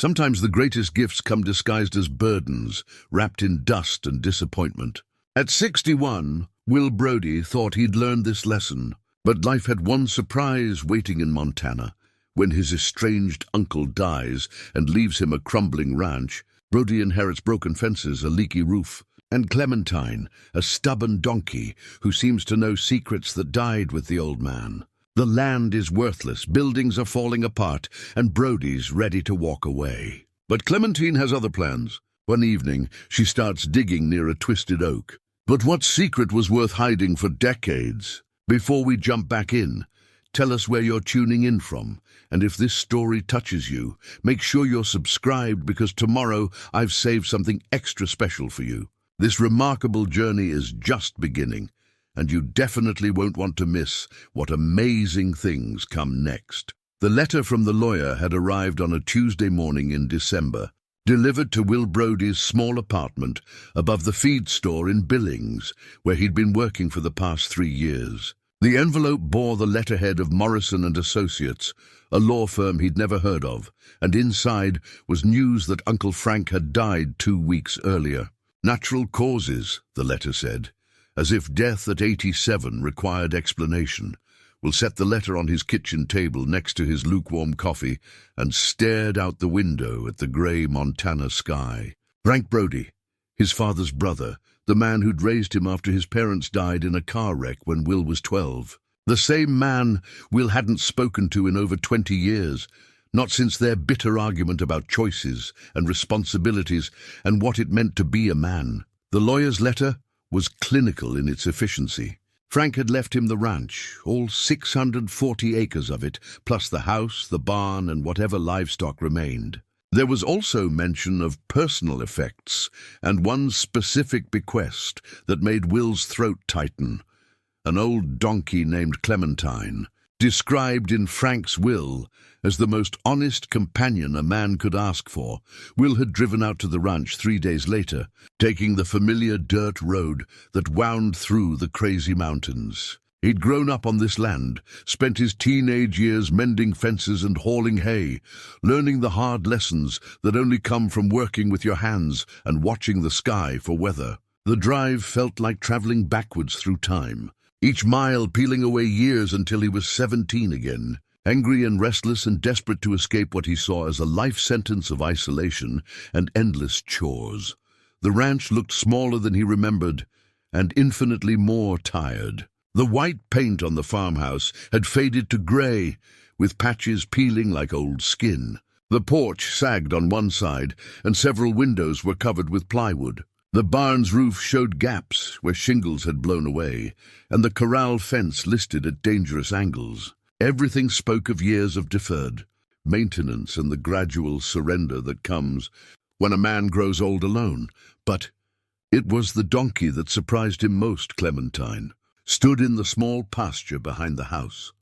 Sometimes the greatest gifts come disguised as burdens, wrapped in dust and disappointment. At 61, Will Brody thought he'd learned this lesson, but life had one surprise waiting in Montana. When his estranged uncle dies and leaves him a crumbling ranch, Brody inherits broken fences, a leaky roof, and Clementine, a stubborn donkey who seems to know secrets that died with the old man. The land is worthless, buildings are falling apart, and Brody's ready to walk away. But Clementine has other plans. One evening, she starts digging near a twisted oak. But what secret was worth hiding for decades? Before we jump back in, tell us where you're tuning in from, and if this story touches you, make sure you're subscribed because tomorrow I've saved something extra special for you. This remarkable journey is just beginning, and you definitely won't want to miss what amazing things come next. The letter from the lawyer had arrived on a Tuesday morning in December, delivered to Will Brody's small apartment above the feed store in Billings, where he'd been working for the past 3 years. The envelope bore the letterhead of Morrison and Associates, a law firm he'd never heard of, and inside was news that Uncle Frank had died 2 weeks earlier. Natural causes, the letter said, as if death at 87 required explanation. Will set the letter on his kitchen table next to his lukewarm coffee and stared out the window at the grey Montana sky. Frank Brody, his father's brother, the man who'd raised him after his parents died in a car wreck when Will was 12. The same man Will hadn't spoken to in over 20 years, not since their bitter argument about choices and responsibilities and what it meant to be a man. The lawyer's letter was clinical in its efficiency. Frank had left him the ranch, all 640 acres of it, plus the house, the barn, and whatever livestock remained. There was also mention of personal effects and one specific bequest that made Will's throat tighten. An old donkey named Clementine, described in Frank's will as the most honest companion a man could ask for. Will had driven out to the ranch 3 days later, taking the familiar dirt road that wound through the crazy mountains. He'd grown up on this land, spent his teenage years mending fences and hauling hay, learning the hard lessons that only come from working with your hands and watching the sky for weather. The drive felt like traveling backwards through time, each mile peeling away years until he was 17 again. Angry and restless and desperate to escape what he saw as a life sentence of isolation and endless chores. The ranch looked smaller than he remembered, and infinitely more tired. The white paint on the farmhouse had faded to gray, with patches peeling like old skin. The porch sagged on one side, and several windows were covered with plywood. The barn's roof showed gaps where shingles had blown away, and the corral fence listed at dangerous angles. Everything spoke of years of deferred maintenance and the gradual surrender that comes when a man grows old alone. But it was the donkey that surprised him most. Clementine stood in the small pasture behind the house,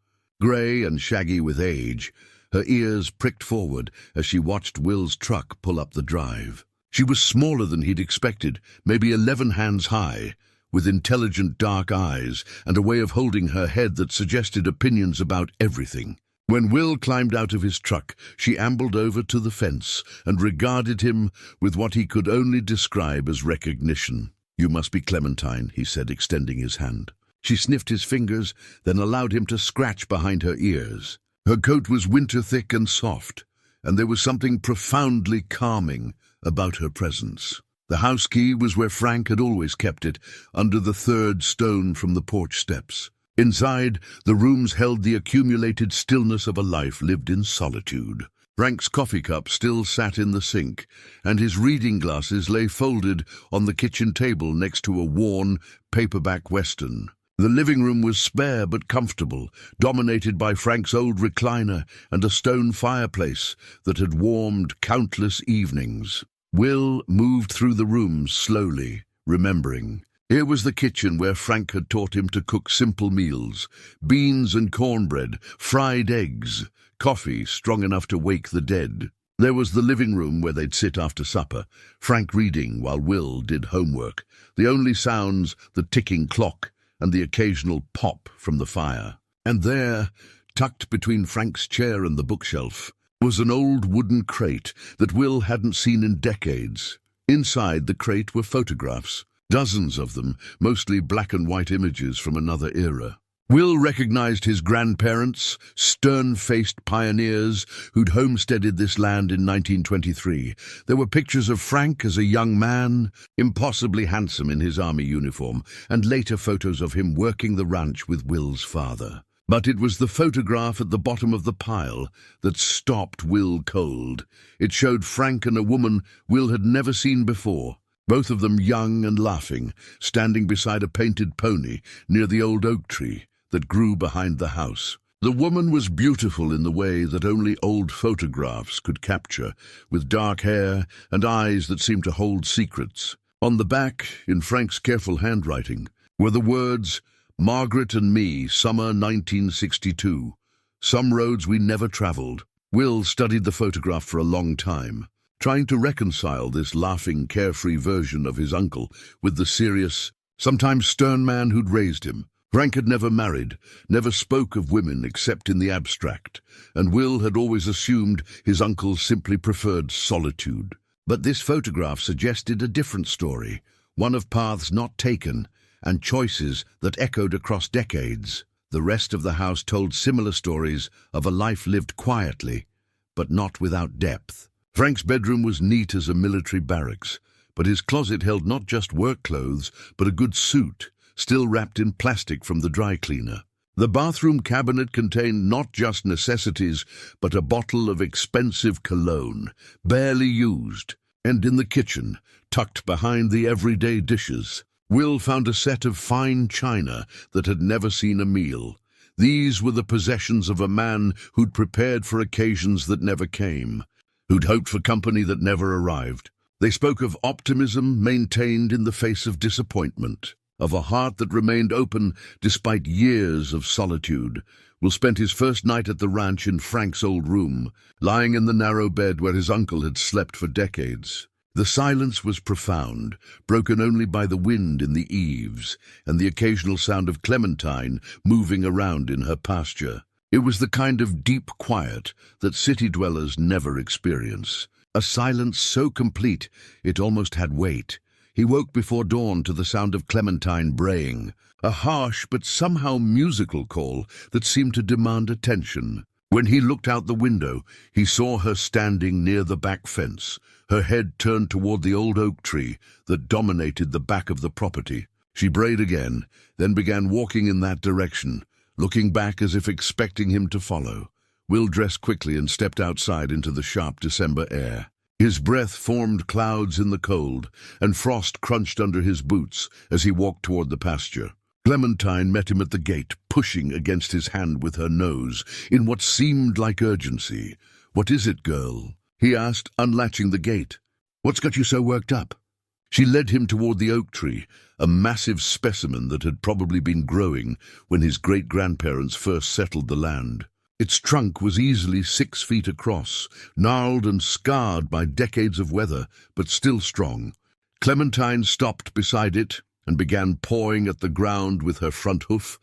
grey and shaggy with age, her ears pricked forward as she watched Will's truck pull up the drive. She was smaller than he'd expected, maybe 11 hands high, with intelligent dark eyes and a way of holding her head that suggested opinions about everything. When Will climbed out of his truck, she ambled over to the fence and regarded him with what he could only describe as recognition. "You must be Clementine," he said, extending his hand. She sniffed his fingers, then allowed him to scratch behind her ears. Her coat was winter-thick and soft, and there was something profoundly calming about her presence. The house key was where Frank had always kept it, under the third stone from the porch steps. Inside, the rooms held the accumulated stillness of a life lived in solitude. Frank's coffee cup still sat in the sink, and his reading glasses lay folded on the kitchen table next to a worn, paperback Western. The living room was spare but comfortable, dominated by Frank's old recliner and a stone fireplace that had warmed countless evenings. Will moved through the rooms slowly, remembering. Here was the kitchen where Frank had taught him to cook simple meals: beans and cornbread, fried eggs, coffee strong enough to wake the dead. There was the living room where they'd sit after supper, Frank reading while Will did homework, the only sounds the ticking clock and the occasional pop from the fire. And there, tucked between Frank's chair and the bookshelf, was an old wooden crate that Will hadn't seen in decades. Inside the crate were photographs, dozens of them, mostly black and white images from another era. Will recognized his grandparents, stern-faced pioneers who'd homesteaded this land in 1923. There were pictures of Frank as a young man, impossibly handsome in his army uniform, and later photos of him working the ranch with Will's father. But it was the photograph at the bottom of the pile that stopped Will cold. It showed Frank and a woman Will had never seen before, both of them young and laughing, standing beside a painted pony near the old oak tree that grew behind the house. The woman was beautiful in the way that only old photographs could capture, with dark hair and eyes that seemed to hold secrets. On the back, in Frank's careful handwriting, were the words, "Margaret and me, summer 1962. Some roads we never traveled." Will studied the photograph for a long time, trying to reconcile this laughing, carefree version of his uncle with the serious, sometimes stern man who'd raised him. Frank had never married, never spoke of women except in the abstract, and Will had always assumed his uncle simply preferred solitude. But this photograph suggested a different story, one of paths not taken and choices that echoed across decades. The rest of the house told similar stories of a life lived quietly, but not without depth. Frank's bedroom was neat as a military barracks, but his closet held not just work clothes, but a good suit, still wrapped in plastic from the dry cleaner. The bathroom cabinet contained not just necessities, but a bottle of expensive cologne, barely used. And in the kitchen, tucked behind the everyday dishes, Will found a set of fine china that had never seen a meal. These were the possessions of a man who'd prepared for occasions that never came, who'd hoped for company that never arrived. They spoke of optimism maintained in the face of disappointment, of a heart that remained open despite years of solitude. Will spent his first night at the ranch in Frank's old room, lying in the narrow bed where his uncle had slept for decades. The silence was profound, broken only by the wind in the eaves and the occasional sound of Clementine moving around in her pasture. It was the kind of deep quiet that city dwellers never experience, a silence so complete it almost had weight. He woke before dawn to the sound of Clementine braying, a harsh but somehow musical call that seemed to demand attention. When he looked out the window, he saw her standing near the back fence, her head turned toward the old oak tree that dominated the back of the property. She brayed again, then began walking in that direction, looking back as if expecting him to follow. Will dressed quickly and stepped outside into the sharp December air. His breath formed clouds in the cold, and frost crunched under his boots as he walked toward the pasture. Clementine met him at the gate, pushing against his hand with her nose, in what seemed like urgency. "What is it, girl?" he asked, unlatching the gate. "What's got you so worked up?" She led him toward the oak tree, a massive specimen that had probably been growing when his great-grandparents first settled the land. Its trunk was easily 6 feet across, gnarled and scarred by decades of weather, but still strong. Clementine stopped beside it and began pawing at the ground with her front hoof,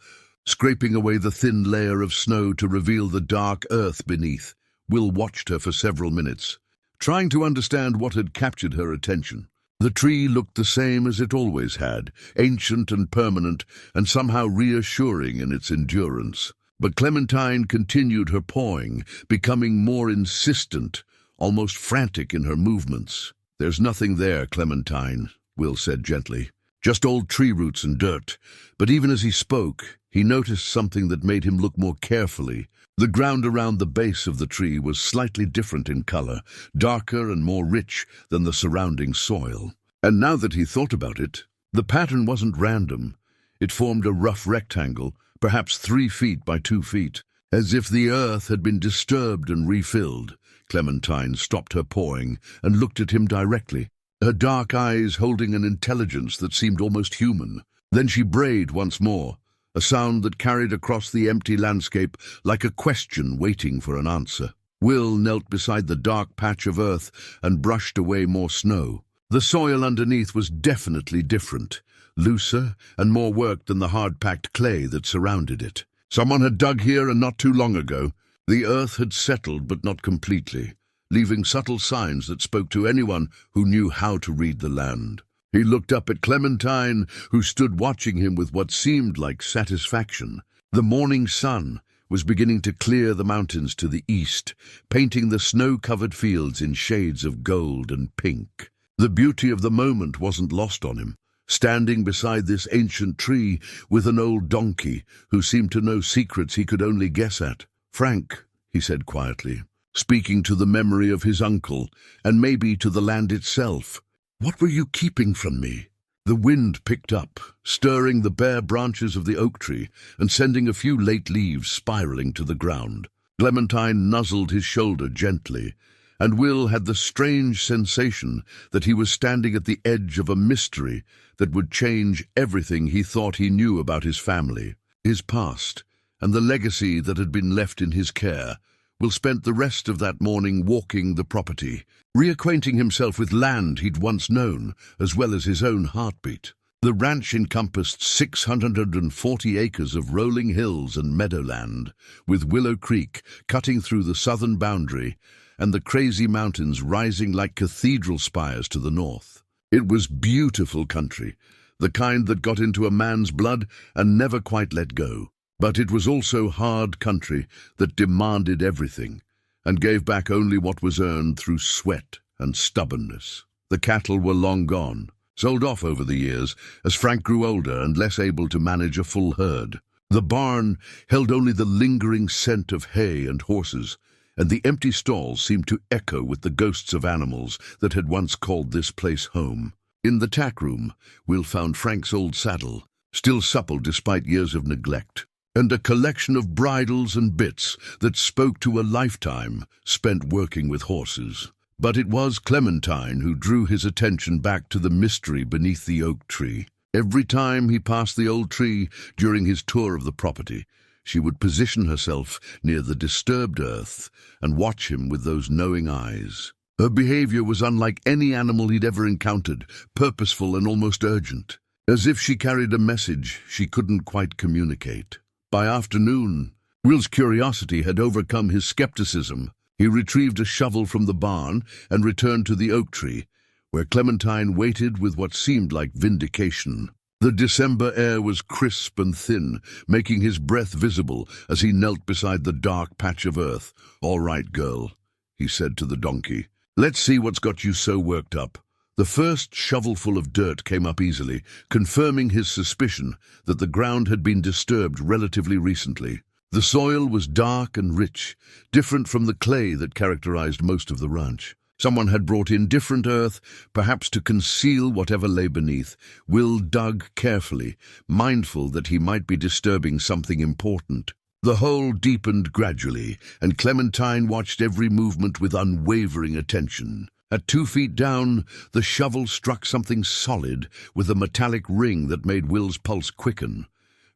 scraping away the thin layer of snow to reveal the dark earth beneath. Will watched her for several minutes, trying to understand what had captured her attention. The tree looked the same as it always had, ancient and permanent, and somehow reassuring in its endurance. But Clementine continued her pawing, becoming more insistent, almost frantic in her movements. "There's nothing there, Clementine," Will said gently. "Just old tree roots and dirt." But even as he spoke, he noticed something that made him look more carefully. The ground around the base of the tree was slightly different in color, darker and more rich than the surrounding soil. And now that he thought about it, the pattern wasn't random. It formed a rough rectangle, perhaps 3 feet by 2 feet, as if the earth had been disturbed and refilled. Clementine stopped her pawing and looked at him directly, her dark eyes holding an intelligence that seemed almost human. Then she brayed once more, a sound that carried across the empty landscape like a question waiting for an answer. Will knelt beside the dark patch of earth and brushed away more snow. The soil underneath was definitely different, looser and more worked than the hard-packed clay that surrounded it. "Someone had dug here and not too long ago," The earth had settled, but not completely, leaving subtle signs that spoke to anyone who knew how to read the land. He looked up at Clementine, who stood watching him with what seemed like satisfaction. The morning sun was beginning to clear the mountains to the east, painting the snow-covered fields in shades of gold and pink. The beauty of the moment wasn't lost on him, standing beside this ancient tree with an old donkey who seemed to know secrets he could only guess at. "Frank," he said quietly, speaking to the memory of his uncle and maybe to the land itself, "what were you keeping from me?" The wind picked up, stirring the bare branches of the oak tree and sending a few late leaves spiraling to the ground. Clementine nuzzled his shoulder gently, and Will had the strange sensation that he was standing at the edge of a mystery that would change everything he thought he knew about his family, his past, and the legacy that had been left in his care. Will spent the rest of that morning walking the property, reacquainting himself with land he'd once known, as well as his own heartbeat. The ranch encompassed 640 acres of rolling hills and meadowland, with Willow Creek cutting through the southern boundary and the crazy mountains rising like cathedral spires to the north. It was beautiful country, the kind that got into a man's blood and never quite let go. But it was also hard country that demanded everything and gave back only what was earned through sweat and stubbornness. The cattle were long gone, sold off over the years as Frank grew older and less able to manage a full herd. The barn held only the lingering scent of hay and horses, and the empty stalls seemed to echo with the ghosts of animals that had once called this place home. In the tack room, Will found Frank's old saddle, still supple despite years of neglect, and a collection of bridles and bits that spoke to a lifetime spent working with horses. But it was Clementine who drew his attention back to the mystery beneath the oak tree. Every time he passed the old tree during his tour of the property, she would position herself near the disturbed earth and watch him with those knowing eyes. Her behavior was unlike any animal he'd ever encountered, purposeful and almost urgent, as if she carried a message she couldn't quite communicate. By afternoon, Will's curiosity had overcome his skepticism. He retrieved a shovel from the barn and returned to the oak tree, where Clementine waited with what seemed like vindication. The December air was crisp and thin, making his breath visible as he knelt beside the dark patch of earth. "All right, girl," he said to the donkey. "Let's see what's got you so worked up." The first shovelful of dirt came up easily, confirming his suspicion that the ground had been disturbed relatively recently. The soil was dark and rich, different from the clay that characterized most of the ranch. Someone had brought in different earth, perhaps to conceal whatever lay beneath. Will dug carefully, mindful that he might be disturbing something important. The hole deepened gradually, and Clementine watched every movement with unwavering attention. At 2 feet down, the shovel struck something solid with a metallic ring that made Will's pulse quicken.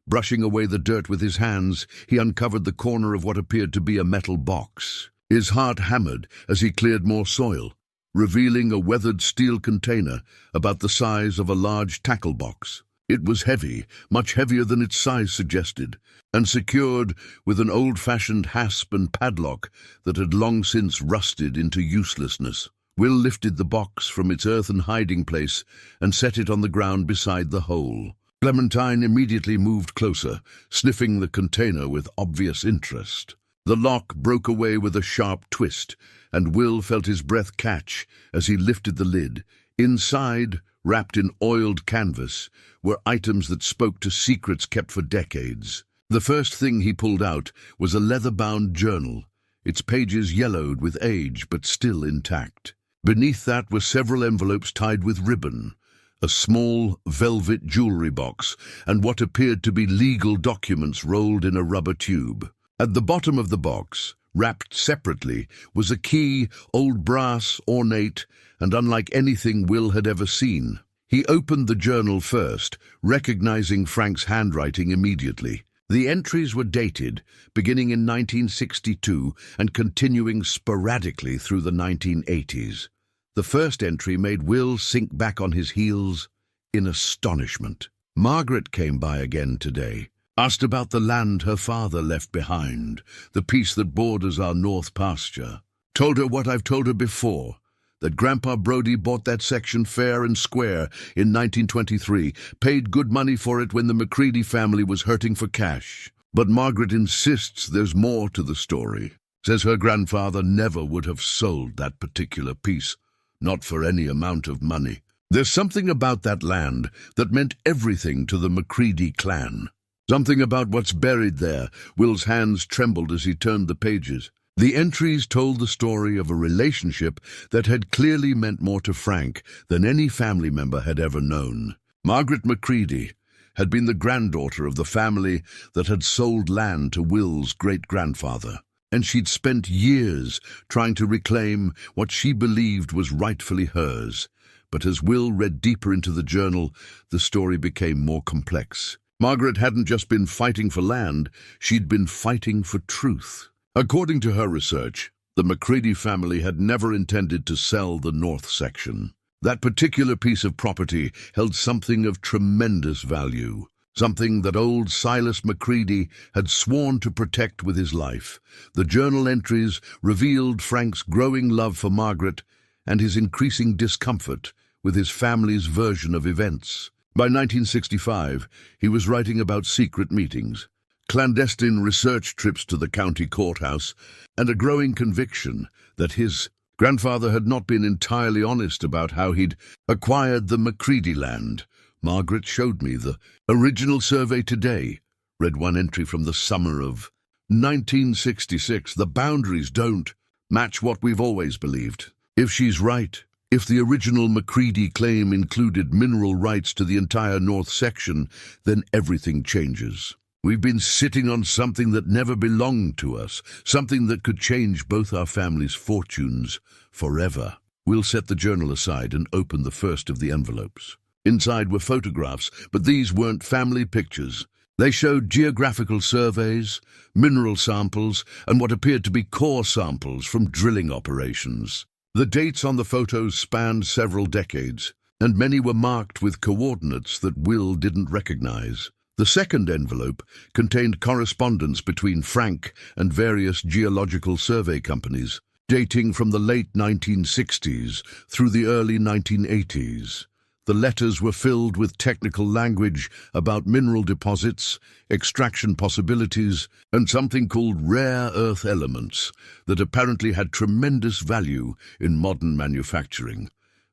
Brushing away the dirt with his hands, he uncovered the corner of what appeared to be a metal box. His heart hammered as he cleared more soil, revealing a weathered steel container about the size of a large tackle box. It was heavy, much heavier than its size suggested, and secured with an old-fashioned hasp and padlock that had long since rusted into uselessness. Will lifted the box from its earthen hiding place and set it on the ground beside the hole. Clementine immediately moved closer, sniffing the container with obvious interest. The lock broke away with a sharp twist, and Will felt his breath catch as he lifted the lid. Inside, wrapped in oiled canvas, were items that spoke to secrets kept for decades. The first thing he pulled out was a leather-bound journal, its pages yellowed with age but still intact. Beneath that were several envelopes tied with ribbon, a small velvet jewelry box, and what appeared to be legal documents rolled in a rubber tube. At the bottom of the box, wrapped separately, was a key, old brass, ornate, and unlike anything Will had ever seen. He opened the journal first, recognizing Frank's handwriting immediately. The entries were dated, beginning in 1962 and continuing sporadically through the 1980s. The first entry made Will sink back on his heels in astonishment. "Margaret came by again today. Asked about the land her father left behind, the piece that borders our north pasture. Told her what I've told her before, that Grandpa Brody bought that section fair and square in 1923, paid good money for it when the McCriedi family was hurting for cash. But Margaret insists there's more to the story. Says her grandfather never would have sold that particular piece, not for any amount of money. There's something about that land that meant everything to the McCriedi clan. Something about what's buried there. Will's hands trembled as he turned the pages. The entries told the story of a relationship that had clearly meant more to Frank than any family member had ever known. Margaret McCriedi had been the granddaughter of the family that had sold land to Will's great-grandfather, and she'd spent years trying to reclaim what she believed was rightfully hers. But as Will read deeper into the journal, the story became more complex. Margaret hadn't just been fighting for land, she'd been fighting for truth. According to her research, the McCriedi family had never intended to sell the north section. That particular piece of property held something of tremendous value, something that old Silas McCriedi had sworn to protect with his life. The journal entries revealed Frank's growing love for Margaret and his increasing discomfort with his family's version of events. By 1965, he was writing about secret meetings, clandestine research trips to the county courthouse, and a growing conviction that his grandfather had not been entirely honest about how he'd acquired the McCriedi land. Margaret showed me the original survey today, read one entry from the summer of 1966. The boundaries don't match what we've always believed. If she's right, if the original McCriedi claim included mineral rights to the entire north section, then everything changes. We've been sitting on something that never belonged to us, something that could change both our families' fortunes forever. We'll set the journal aside and open the first of the envelopes. Inside were photographs, but these weren't family pictures. They showed geographical surveys, mineral samples, and what appeared to be core samples from drilling operations. The dates on the photos spanned several decades, and many were marked with coordinates that Will didn't recognize. The second envelope contained correspondence between Frank and various geological survey companies, dating from the late 1960s through the early 1980s. The letters were filled with technical language about mineral deposits, extraction possibilities, and something called rare earth elements that apparently had tremendous value in modern manufacturing.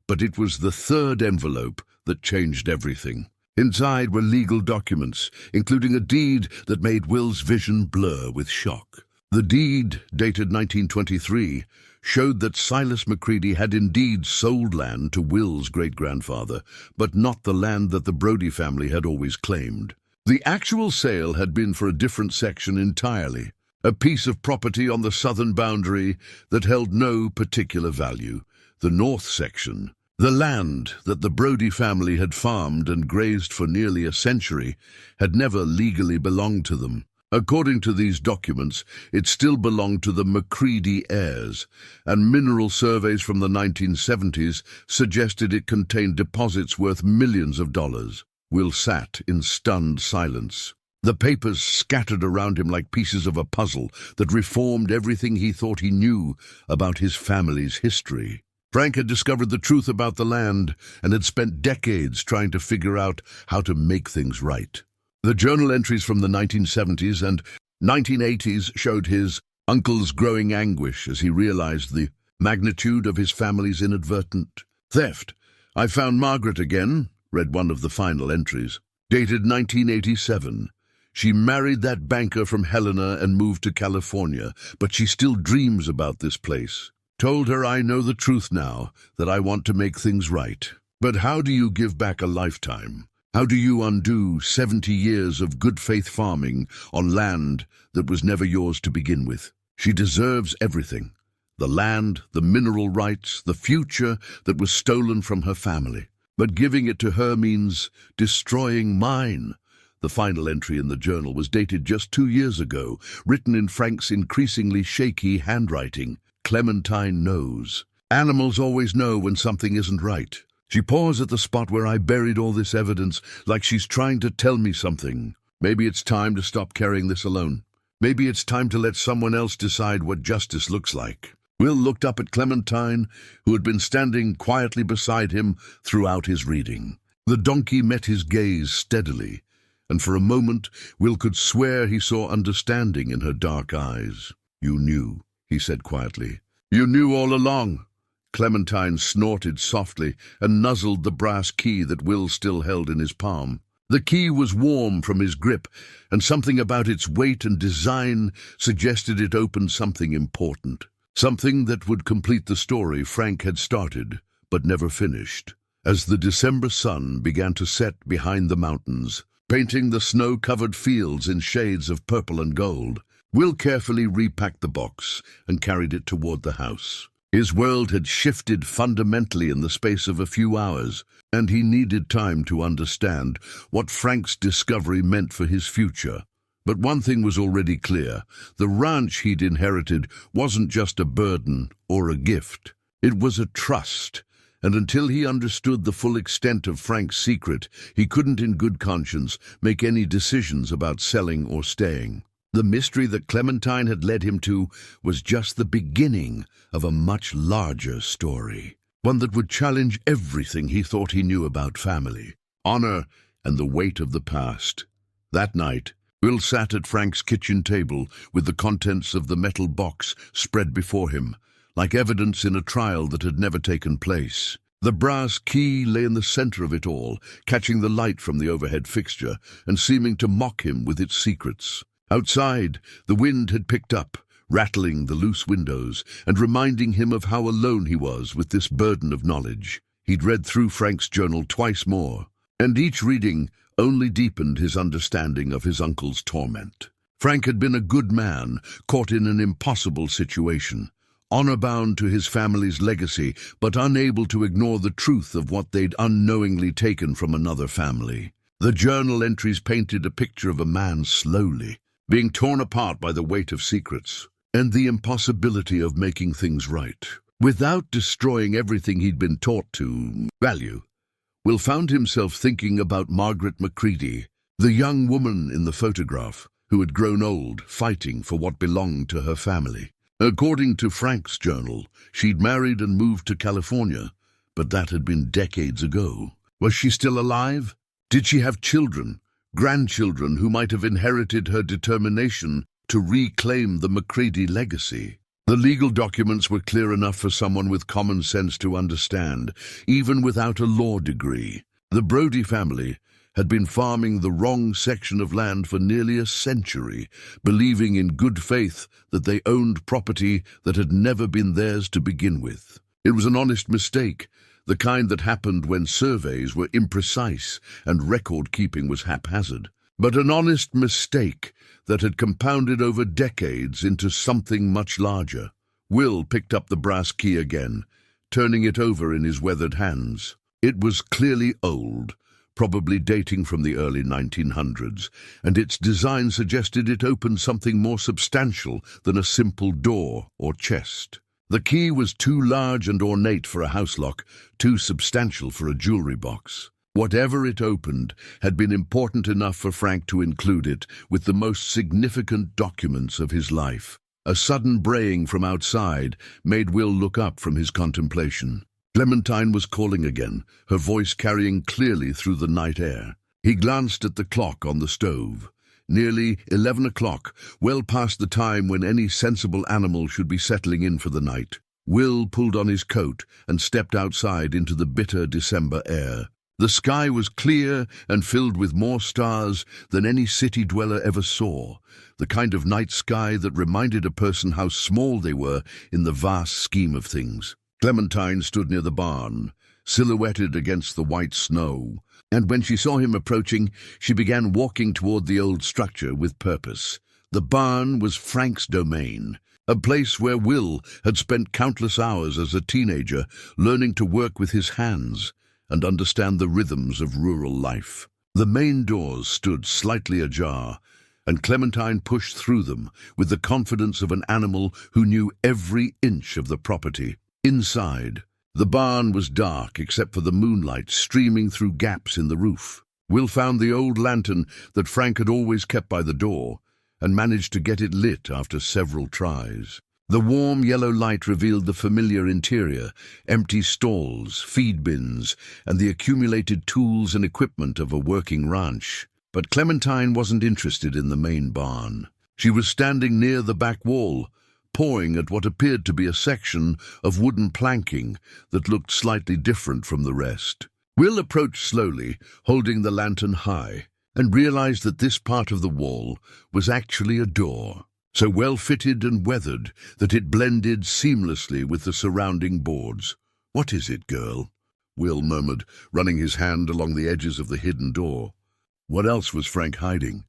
But it was the third envelope that changed everything. Inside were legal documents, including a deed that made Will's vision blur with shock. The deed, dated 1923, showed that Silas McCriedi had indeed sold land to Will's great-grandfather, but not the land that the Brody family had always claimed. The actual sale had been for a different section entirely, a piece of property on the southern boundary that held no particular value, the north section. The land that the Brody family had farmed and grazed for nearly a century had never legally belonged to them. According to these documents, it still belonged to the McCriedi heirs, and mineral surveys from the 1970s suggested it contained deposits worth millions of dollars. Will sat in stunned silence. The papers scattered around him like pieces of a puzzle that reformed everything he thought he knew about his family's history. Frank had discovered the truth about the land and had spent decades trying to figure out how to make things right. The journal entries from the 1970s and 1980s showed his uncle's growing anguish as he realized the magnitude of his family's inadvertent theft. "I found Margaret again," read one of the final entries. Dated 1987. "She married that banker from Helena and moved to California, but she still dreams about this place. Told her I know the truth now, that I want to make things right. But how do you give back a lifetime? How do you undo 70 years of good faith farming on land that was never yours to begin with? She deserves everything. The land, the mineral rights, the future that was stolen from her family. But giving it to her means destroying mine." The final entry in the journal was dated just 2 years ago, written in Frank's increasingly shaky handwriting. "Clementine knows. Animals always know when something isn't right. She paused at the spot where I buried all this evidence, like she's trying to tell me something. Maybe it's time to stop carrying this alone. Maybe it's time to let someone else decide what justice looks like. Will looked up at Clementine, who had been standing quietly beside him throughout his reading. The donkey met his gaze steadily, and for a moment Will could swear he saw understanding in her dark eyes. "You knew," he said quietly. "You knew all along." Clementine snorted softly and nuzzled the brass key that Will still held in his palm. The key was warm from his grip, and something about its weight and design suggested it opened something important. Something that would complete the story Frank had started, but never finished. As the December sun began to set behind the mountains, painting the snow-covered fields in shades of purple and gold, Will carefully repacked the box and carried it toward the house. His world had shifted fundamentally in the space of a few hours, and he needed time to understand what Frank's discovery meant for his future. But one thing was already clear. The ranch he'd inherited wasn't just a burden or a gift. It was a trust, and until he understood the full extent of Frank's secret, he couldn't in good conscience make any decisions about selling or staying. The mystery that Clementine had led him to was just the beginning of a much larger story, one that would challenge everything he thought he knew about family, honor, and the weight of the past. That night, Will sat at Frank's kitchen table with the contents of the metal box spread before him, like evidence in a trial that had never taken place. The brass key lay in the center of it all, catching the light from the overhead fixture and seeming to mock him with its secrets. Outside, the wind had picked up, rattling the loose windows and reminding him of how alone he was with this burden of knowledge. He'd read through Frank's journal twice more, and each reading only deepened his understanding of his uncle's torment. Frank had been a good man, caught in an impossible situation, honor-bound to his family's legacy, but unable to ignore the truth of what they'd unknowingly taken from another family. The journal entries painted a picture of a man slowly being torn apart by the weight of secrets, and the impossibility of making things right, without destroying everything he'd been taught to value. Will found himself thinking about Margaret McCriedi, the young woman in the photograph, who had grown old, fighting for what belonged to her family. According to Frank's journal, she'd married and moved to California, but that had been decades ago. Was she still alive? Did she have children? Grandchildren who might have inherited her determination to reclaim the McCriedi legacy. The legal documents were clear enough for someone with common sense to understand, even without a law degree. The Brody family had been farming the wrong section of land for nearly a century, believing in good faith that they owned property that had never been theirs to begin with. It was an honest mistake, the kind that happened when surveys were imprecise and record-keeping was haphazard. But an honest mistake that had compounded over decades into something much larger. Will picked up the brass key again, turning it over in his weathered hands. It was clearly old, probably dating from the early 1900s, and its design suggested it opened something more substantial than a simple door or chest. The key was too large and ornate for a house lock, too substantial for a jewelry box. Whatever it opened had been important enough for Frank to include it with the most significant documents of his life. A sudden braying from outside made Will look up from his contemplation. Clementine was calling again, her voice carrying clearly through the night air. He glanced at the clock on the stove. Nearly 11 o'clock, well past the time when any sensible animal should be settling in for the night. Will pulled on his coat and stepped outside into the bitter December air. The sky was clear and filled with more stars than any city dweller ever saw, the kind of night sky that reminded a person how small they were in the vast scheme of things. Clementine stood near the barn, silhouetted against the white snow, and when she saw him approaching, she began walking toward the old structure with purpose. The barn was Frank's domain, a place where Will had spent countless hours as a teenager learning to work with his hands and understand the rhythms of rural life. The main doors stood slightly ajar, and Clementine pushed through them with the confidence of an animal who knew every inch of the property. Inside, the barn was dark except for the moonlight streaming through gaps in the roof. Will found the old lantern that Frank had always kept by the door and managed to get it lit after several tries. The warm yellow light revealed the familiar interior, empty stalls, feed bins, and the accumulated tools and equipment of a working ranch. But Clementine wasn't interested in the main barn. She was standing near the back wall, pawing at what appeared to be a section of wooden planking that looked slightly different from the rest. Will approached slowly, holding the lantern high, and realized that this part of the wall was actually a door, so well fitted and weathered that it blended seamlessly with the surrounding boards. "What is it, girl?" Will murmured, running his hand along the edges of the hidden door. What else was Frank hiding?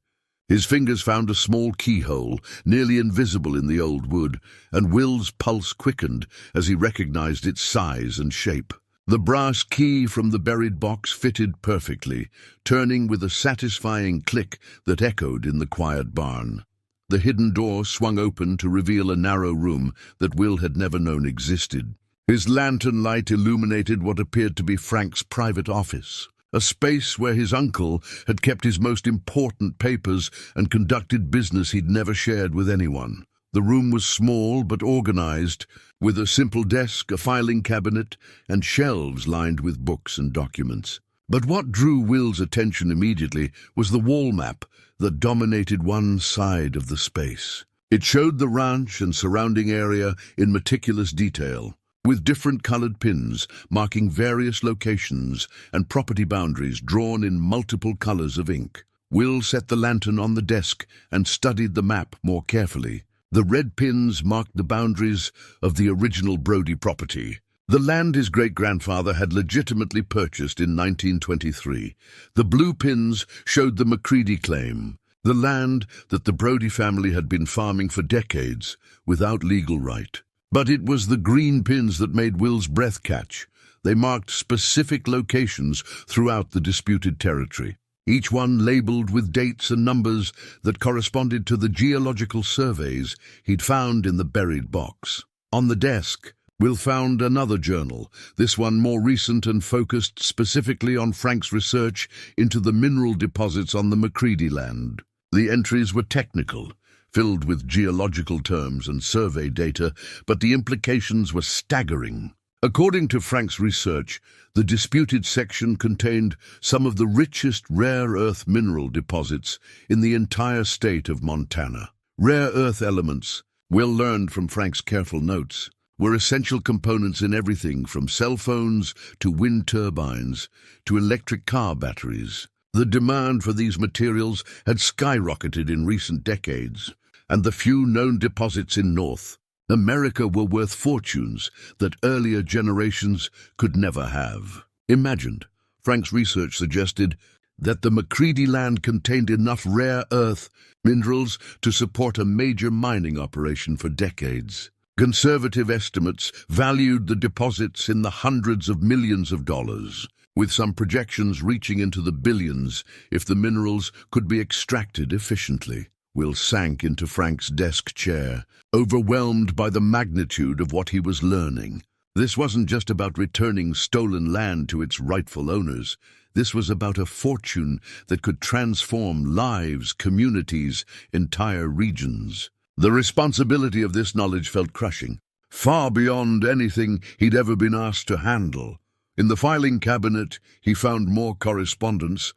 His fingers found a small keyhole, nearly invisible in the old wood, and Will's pulse quickened as he recognized its size and shape. The brass key from the buried box fitted perfectly, turning with a satisfying click that echoed in the quiet barn. The hidden door swung open to reveal a narrow room that Will had never known existed. His lantern light illuminated what appeared to be Frank's private office, a space where his uncle had kept his most important papers and conducted business he'd never shared with anyone. The room was small but organized, with a simple desk, a filing cabinet, and shelves lined with books and documents. But what drew Will's attention immediately was the wall map that dominated one side of the space. It showed the ranch and surrounding area in meticulous detail, with different colored pins marking various locations and property boundaries drawn in multiple colors of ink. Will set the lantern on the desk and studied the map more carefully. The red pins marked the boundaries of the original Brody property, the land his great-grandfather had legitimately purchased in 1923. The blue pins showed the McCriedi claim, the land that the Brody family had been farming for decades without legal right. But it was the green pins that made Will's breath catch. They marked specific locations throughout the disputed territory, each one labeled with dates and numbers that corresponded to the geological surveys he'd found in the buried box. On the desk, Will found another journal, this one more recent and focused specifically on Frank's research into the mineral deposits on the McCriedi land. The entries were technical, filled with geological terms and survey data, but the implications were staggering. According to Frank's research, the disputed section contained some of the richest rare earth mineral deposits in the entire state of Montana. Rare earth elements, Will learned from Frank's careful notes, were essential components in everything from cell phones to wind turbines to electric car batteries. The demand for these materials had skyrocketed in recent decades, and the few known deposits in North America were worth fortunes that earlier generations could never have imagined. Frank's research suggested that the McCriedi land contained enough rare earth minerals to support a major mining operation for decades. Conservative estimates valued the deposits in the hundreds of millions of dollars, with some projections reaching into the billions if the minerals could be extracted efficiently. Will sank into Frank's desk chair, overwhelmed by the magnitude of what he was learning. This wasn't just about returning stolen land to its rightful owners. This was about a fortune that could transform lives, communities, entire regions. The responsibility of this knowledge felt crushing, far beyond anything he'd ever been asked to handle. In the filing cabinet, he found more correspondence,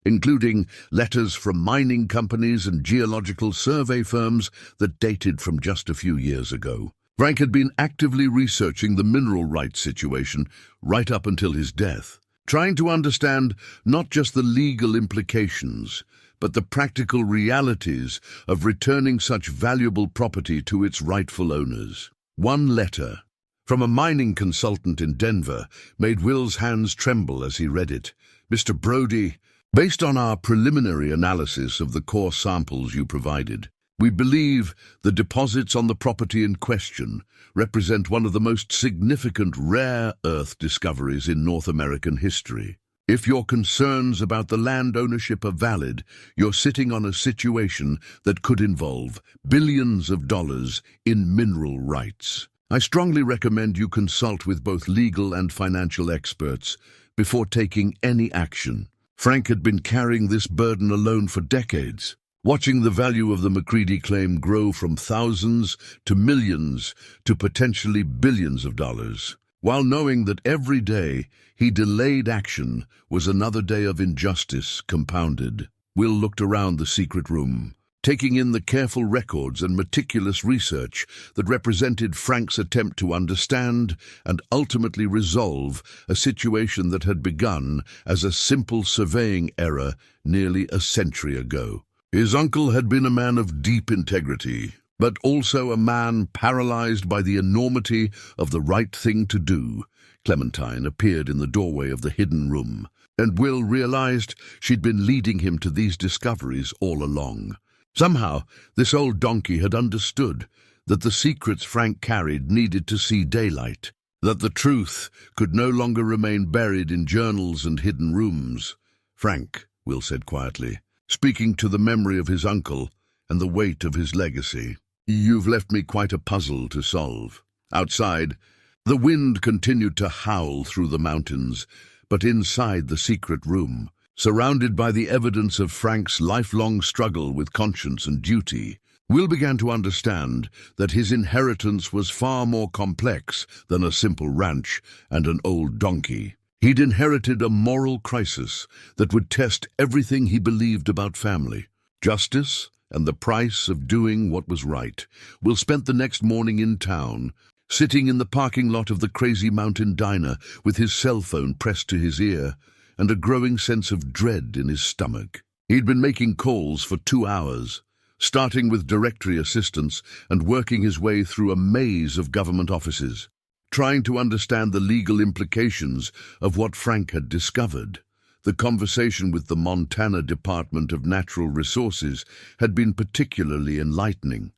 including letters from mining companies and geological survey firms that dated from just a few years ago. Frank had been actively researching the mineral rights situation right up until his death, trying to understand not just the legal implications, but the practical realities of returning such valuable property to its rightful owners. One letter from a mining consultant in Denver made Will's hands tremble as he read it. "Mr. Brody, based on our preliminary analysis of the core samples you provided, we believe the deposits on the property in question represent one of the most significant rare earth discoveries in North American history. If your concerns about the land ownership are valid, you're sitting on a situation that could involve billions of dollars in mineral rights. I strongly recommend you consult with both legal and financial experts before taking any action." Frank had been carrying this burden alone for decades, watching the value of the McCriedi claim grow from thousands to millions to potentially billions of dollars, while knowing that every day he delayed action was another day of injustice compounded. Will looked around the secret room, taking in the careful records and meticulous research that represented Frank's attempt to understand and ultimately resolve a situation that had begun as a simple surveying error nearly a century ago. His uncle had been a man of deep integrity, but also a man paralyzed by the enormity of the right thing to do. Clementine appeared in the doorway of the hidden room, and Will realized she'd been leading him to these discoveries all along. Somehow, this old donkey had understood that the secrets Frank carried needed to see daylight, that the truth could no longer remain buried in journals and hidden rooms. "Frank," Will said quietly, speaking to the memory of his uncle and the weight of his legacy, "you've left me quite a puzzle to solve." Outside, the wind continued to howl through the mountains, but inside the secret room, surrounded by the evidence of Frank's lifelong struggle with conscience and duty, Will began to understand that his inheritance was far more complex than a simple ranch and an old donkey. He'd inherited a moral crisis that would test everything he believed about family, justice, and the price of doing what was right. Will spent the next morning in town, sitting in the parking lot of the Crazy Mountain Diner with his cell phone pressed to his ear and a growing sense of dread in his stomach. He'd been making calls for 2 hours, starting with directory assistance and working his way through a maze of government offices, trying to understand the legal implications of what Frank had discovered. The conversation with the Montana Department of Natural Resources had been particularly enlightening.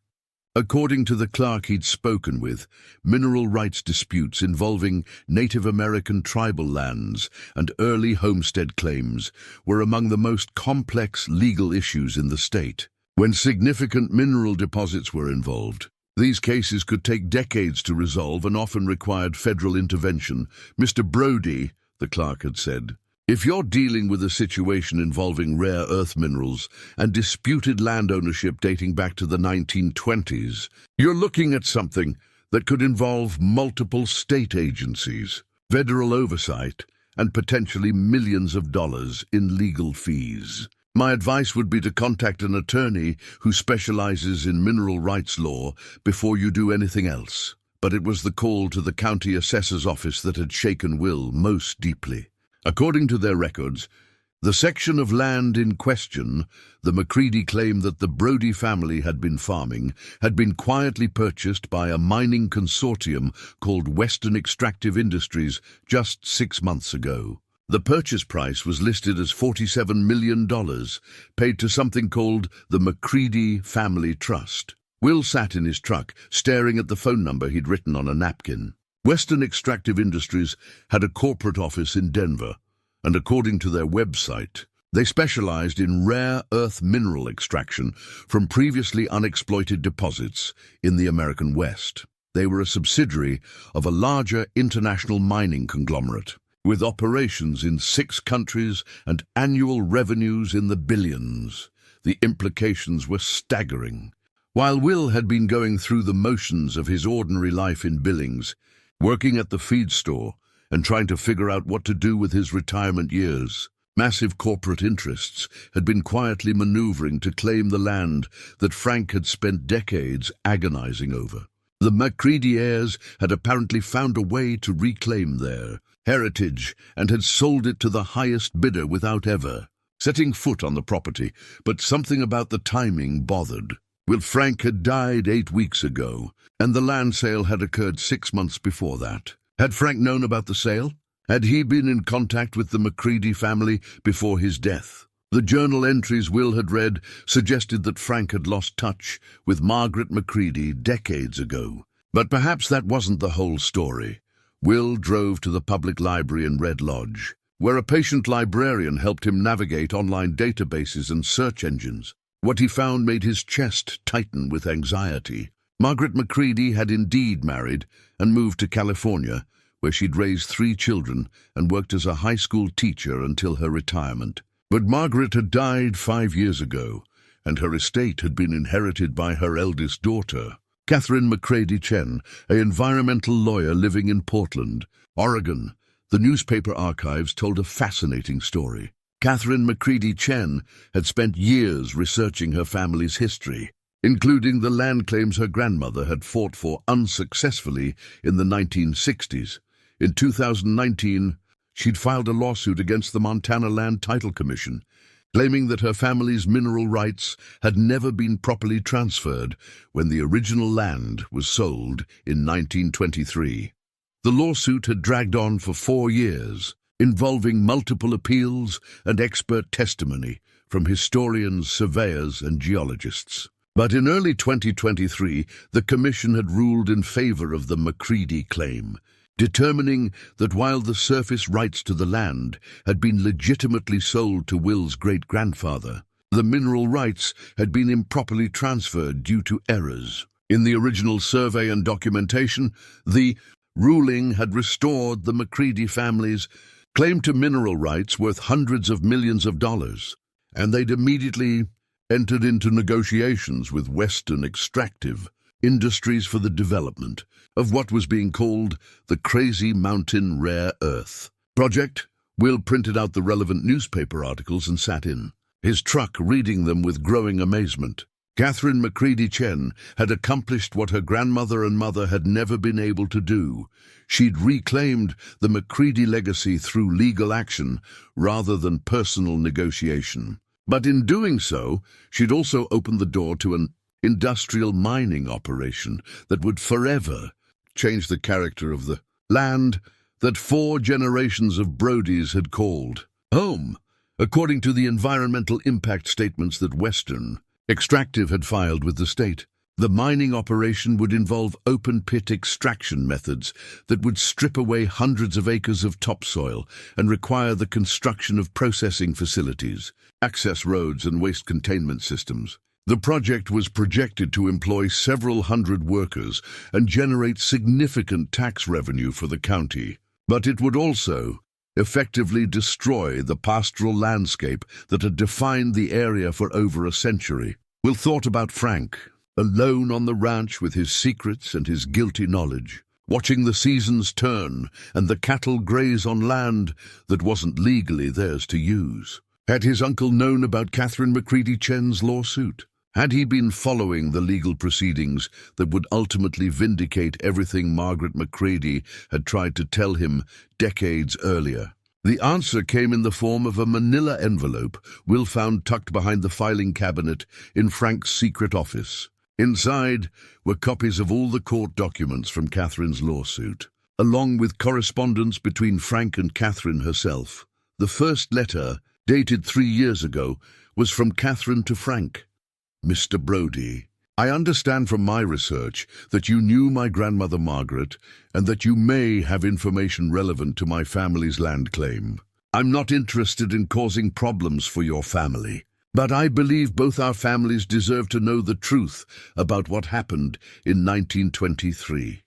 According to the clerk he'd spoken with, mineral rights disputes involving Native American tribal lands and early homestead claims were among the most complex legal issues in the state. When significant mineral deposits were involved, these cases could take decades to resolve and often required federal intervention. "Mr. Brody," the clerk had said, "if you're dealing with a situation involving rare earth minerals and disputed land ownership dating back to the 1920s, you're looking at something that could involve multiple state agencies, federal oversight, and potentially millions of dollars in legal fees. My advice would be to contact an attorney who specializes in mineral rights law before you do anything else." But it was the call to the county assessor's office that had shaken Will most deeply. According to their records, the section of land in question, the McCriedi claim that the Brody family had been farming, had been quietly purchased by a mining consortium called Western Extractive Industries just 6 months ago. The purchase price was listed as $47 million, paid to something called the McCriedi Family Trust. Will sat in his truck, staring at the phone number he'd written on a napkin. Western Extractive Industries had a corporate office in Denver, and according to their website, they specialized in rare earth mineral extraction from previously unexploited deposits in the American West. They were a subsidiary of a larger international mining conglomerate, with operations in 6 countries and annual revenues in the billions. The implications were staggering. While Will had been going through the motions of his ordinary life in Billings, working at the feed store and trying to figure out what to do with his retirement years, massive corporate interests had been quietly maneuvering to claim the land that Frank had spent decades agonizing over. The McCriedi heirs had apparently found a way to reclaim their heritage and had sold it to the highest bidder without ever setting foot on the property, but something about the timing bothered. Will Frank had died 8 weeks ago, and the land sale had occurred 6 months before that. Had Frank known about the sale? Had he been in contact with the McCriedi family before his death? The journal entries Will had read suggested that Frank had lost touch with Margaret McCriedi decades ago. But perhaps that wasn't the whole story. Will drove to the public library in Red Lodge, where a patient librarian helped him navigate online databases and search engines. What he found made his chest tighten with anxiety. Margaret McCriedi had indeed married and moved to California, where she'd raised 3 children and worked as a high school teacher until her retirement. But Margaret had died 5 years ago, and her estate had been inherited by her eldest daughter, Catherine McCriedi Chen, an environmental lawyer living in Portland, Oregon. The newspaper archives told a fascinating story. Catherine McCriedi Chen had spent years researching her family's history, including the land claims her grandmother had fought for unsuccessfully in the 1960s. In 2019, she'd filed a lawsuit against the Montana Land Title Commission, claiming that her family's mineral rights had never been properly transferred when the original land was sold in 1923. The lawsuit had dragged on for 4 years, involving multiple appeals and expert testimony from historians, surveyors, and geologists. But in early 2023, the Commission had ruled in favor of the McCriedi claim, determining that while the surface rights to the land had been legitimately sold to Will's great-grandfather, the mineral rights had been improperly transferred due to errors in the original survey and documentation. The ruling had restored the McCriedi family's claim to mineral rights worth hundreds of millions of dollars, and they'd immediately entered into negotiations with Western extractive industries for the development of what was being called the Crazy Mountain Rare Earth Project. Will printed out the relevant newspaper articles and sat in his truck reading them with growing amazement. Catherine McCriedi Chen had accomplished what her grandmother and mother had never been able to do. She'd reclaimed the McCriedi legacy through legal action rather than personal negotiation. But in doing so, she'd also opened the door to an industrial mining operation that would forever change the character of the land that 4 generations of Brodys had called home, according to the environmental impact statements that Western Extractive had filed with the state. The mining operation would involve open-pit extraction methods that would strip away hundreds of acres of topsoil and require the construction of processing facilities, access roads, and waste containment systems. The project was projected to employ several hundred workers and generate significant tax revenue for the county, but it would also effectively destroy the pastoral landscape that had defined the area for over a century. Will thought about Frank, alone on the ranch with his secrets and his guilty knowledge, watching the seasons turn and the cattle graze on land that wasn't legally theirs to use. Had his uncle known about Catherine McCriedi Chen's lawsuit? Had he been following the legal proceedings that would ultimately vindicate everything Margaret McCriedi had tried to tell him decades earlier? The answer came in the form of a manila envelope Will found tucked behind the filing cabinet in Frank's secret office. Inside were copies of all the court documents from Catherine's lawsuit, along with correspondence between Frank and Catherine herself. The first letter, dated 3 years ago, was from Catherine to Frank. Mr. Brody, I understand from my research that you knew my grandmother Margaret and that you may have information relevant to my family's land claim. I'm not interested in causing problems for your family, but I believe both our families deserve to know the truth about what happened in 1923.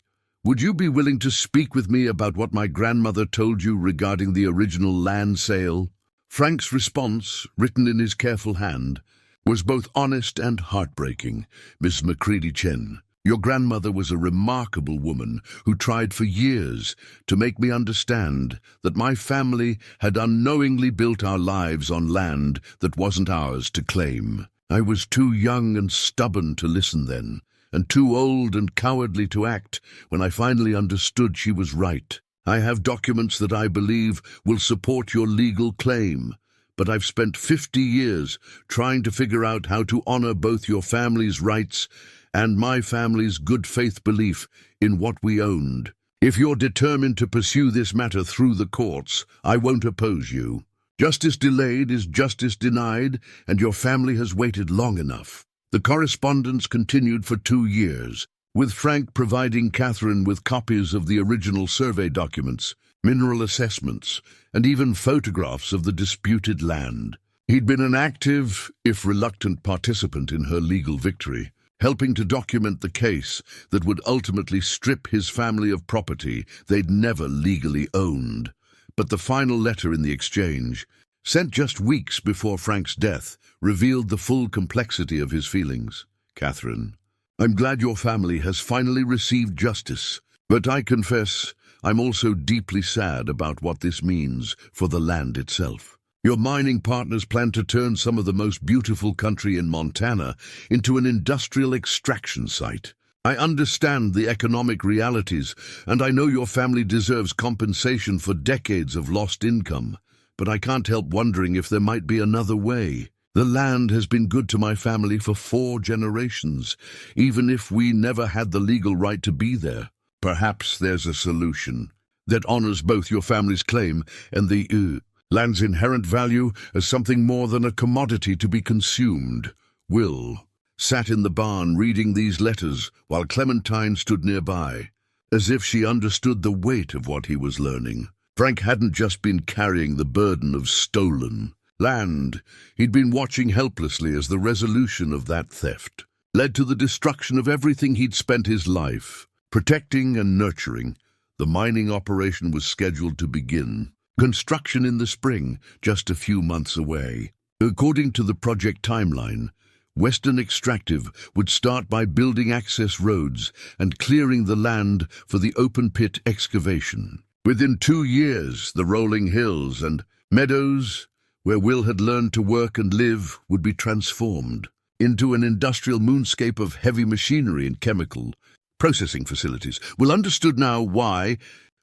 Would you be willing to speak with me about what my grandmother told you regarding the original land sale? Frank's response, written in his careful hand, was both honest and heartbreaking. Miss McCriedi Chen, your grandmother was a remarkable woman who tried for years to make me understand that my family had unknowingly built our lives on land that wasn't ours to claim. I was too young and stubborn to listen then, and too old and cowardly to act when I finally understood she was right. I have documents that I believe will support your legal claim, but I've spent 50 years trying to figure out how to honor both your family's rights and my family's good faith belief in what we owned. If you're determined to pursue this matter through the courts, I won't oppose you. Justice delayed is justice denied, and your family has waited long enough. The correspondence continued for 2 years, with Frank providing Catherine with copies of the original survey documents, mineral assessments, and even photographs of the disputed land. He'd been an active, if reluctant, participant in her legal victory, helping to document the case that would ultimately strip his family of property they'd never legally owned. But the final letter in the exchange sent just weeks before Frank's death, revealed the full complexity of his feelings. Catherine, I'm glad your family has finally received justice, but I confess I'm also deeply sad about what this means for the land itself. Your mining partners plan to turn some of the most beautiful country in Montana into an industrial extraction site. I understand the economic realities, and I know your family deserves compensation for decades of lost income, but I can't help wondering if there might be another way. The land has been good to my family for 4 generations, even if we never had the legal right to be there. Perhaps there's a solution that honors both your family's claim and the land's inherent value as something more than a commodity to be consumed. Will sat in the barn reading these letters while Clementine stood nearby, as if she understood the weight of what he was learning. Frank hadn't just been carrying the burden of stolen land. He'd been watching helplessly as the resolution of that theft led to the destruction of everything he'd spent his life protecting and nurturing. The mining operation was scheduled to begin construction in the spring, just a few months away. According to the project timeline, Western Extractive would start by building access roads and clearing the land for the open-pit excavation. Within 2 years, the rolling hills and meadows where Will had learned to work and live would be transformed into an industrial moonscape of heavy machinery and chemical processing facilities. Will understood now why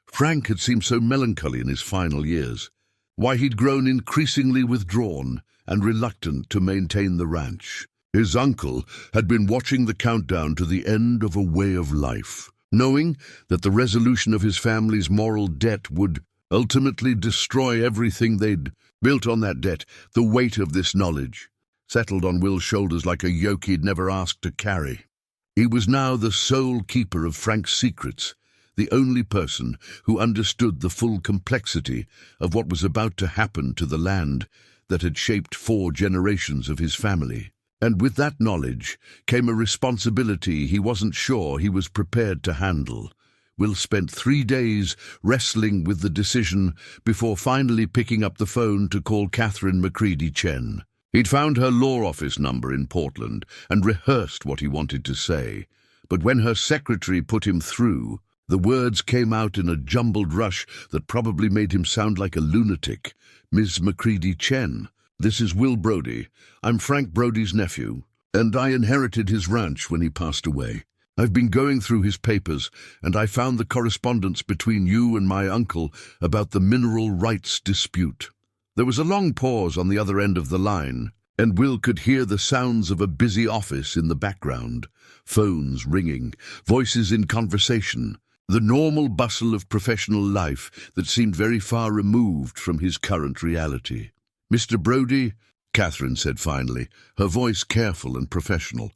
Frank had seemed so melancholy in his final years, why he'd grown increasingly withdrawn and reluctant to maintain the ranch. His uncle had been watching the countdown to the end of a way of life, knowing that the resolution of his family's moral debt would ultimately destroy everything they'd built on that debt. The weight of this knowledge settled on Will's shoulders like a yoke he'd never asked to carry. He was now the sole keeper of Frank's secrets, the only person who understood the full complexity of what was about to happen to the land that had shaped 4 generations of his family. And with that knowledge came a responsibility he wasn't sure he was prepared to handle. Will spent 3 days wrestling with the decision before finally picking up the phone to call Catherine McCriedi Chen. He'd found her law office number in Portland and rehearsed what he wanted to say, but when her secretary put him through, the words came out in a jumbled rush that probably made him sound like a lunatic. Ms. McCriedi Chen, this is Will Brody. I'm Frank Brody's nephew, and I inherited his ranch when he passed away. I've been going through his papers, and I found the correspondence between you and my uncle about the mineral rights dispute. There was a long pause on the other end of the line, and Will could hear the sounds of a busy office in the background, phones ringing, voices in conversation, the normal bustle of professional life that seemed very far removed from his current reality. Mr. Brody, Catherine said finally, her voice careful and professional,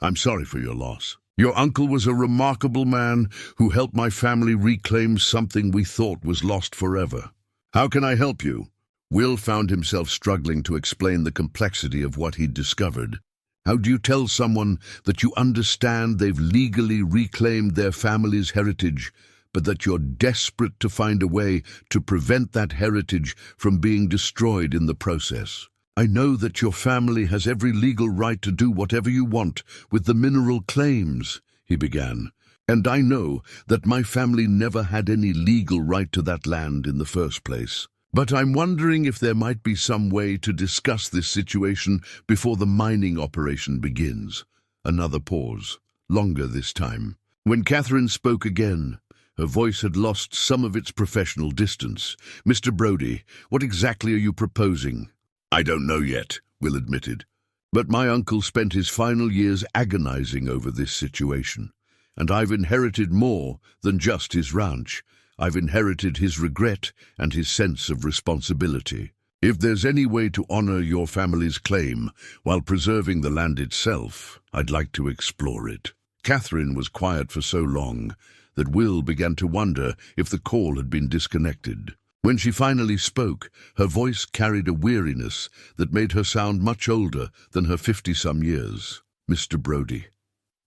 I'm sorry for your loss. Your uncle was a remarkable man who helped my family reclaim something we thought was lost forever. How can I help you? Will found himself struggling to explain the complexity of what he'd discovered. How do you tell someone that you understand they've legally reclaimed their family's heritage, but that you're desperate to find a way to prevent that heritage from being destroyed in the process? I know that your family has every legal right to do whatever you want with the mineral claims, he began, and I know that my family never had any legal right to that land in the first place. But I'm wondering if there might be some way to discuss this situation before the mining operation begins. Another pause, longer this time. When Catherine spoke again, her voice had lost some of its professional distance. Mr. Brody, what exactly are you proposing? I don't know yet, Will admitted. But my uncle spent his final years agonizing over this situation, and I've inherited more than just his ranch. I've inherited his regret and his sense of responsibility. If there's any way to honor your family's claim while preserving the land itself, I'd like to explore it. Catherine was quiet for so long that Will began to wonder if the call had been disconnected. When she finally spoke, her voice carried a weariness that made her sound much older than her 50-some years. Mr. Brody,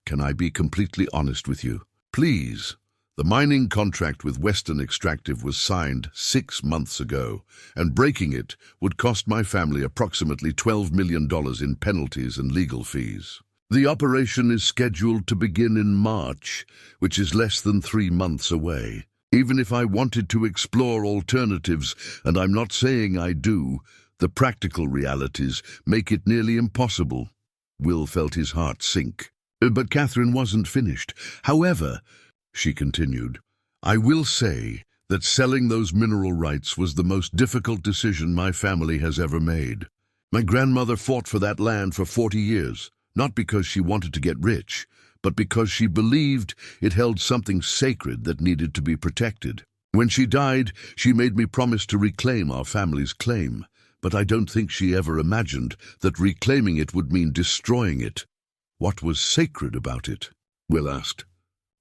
can I be completely honest with you? Please. The mining contract with Western Extractive was signed 6 months ago, and breaking it would cost my family approximately $12 million in penalties and legal fees. The operation is scheduled to begin in March, which is less than 3 months away. Even if I wanted to explore alternatives, and I'm not saying I do, the practical realities make it nearly impossible. Will felt his heart sink. But Catherine wasn't finished. However, she continued, I will say that selling those mineral rights was the most difficult decision my family has ever made. My grandmother fought for that land for 40 years, not because she wanted to get rich, but because she believed it held something sacred that needed to be protected. When she died, she made me promise to reclaim our family's claim, but I don't think she ever imagined that reclaiming it would mean destroying it. What was sacred about it? Will asked.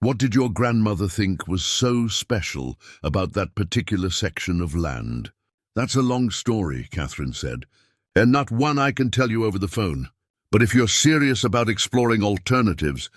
What did your grandmother think was so special about that particular section of land? That's a long story, Catherine said, and not one I can tell you over the phone. But if you're serious about exploring alternatives,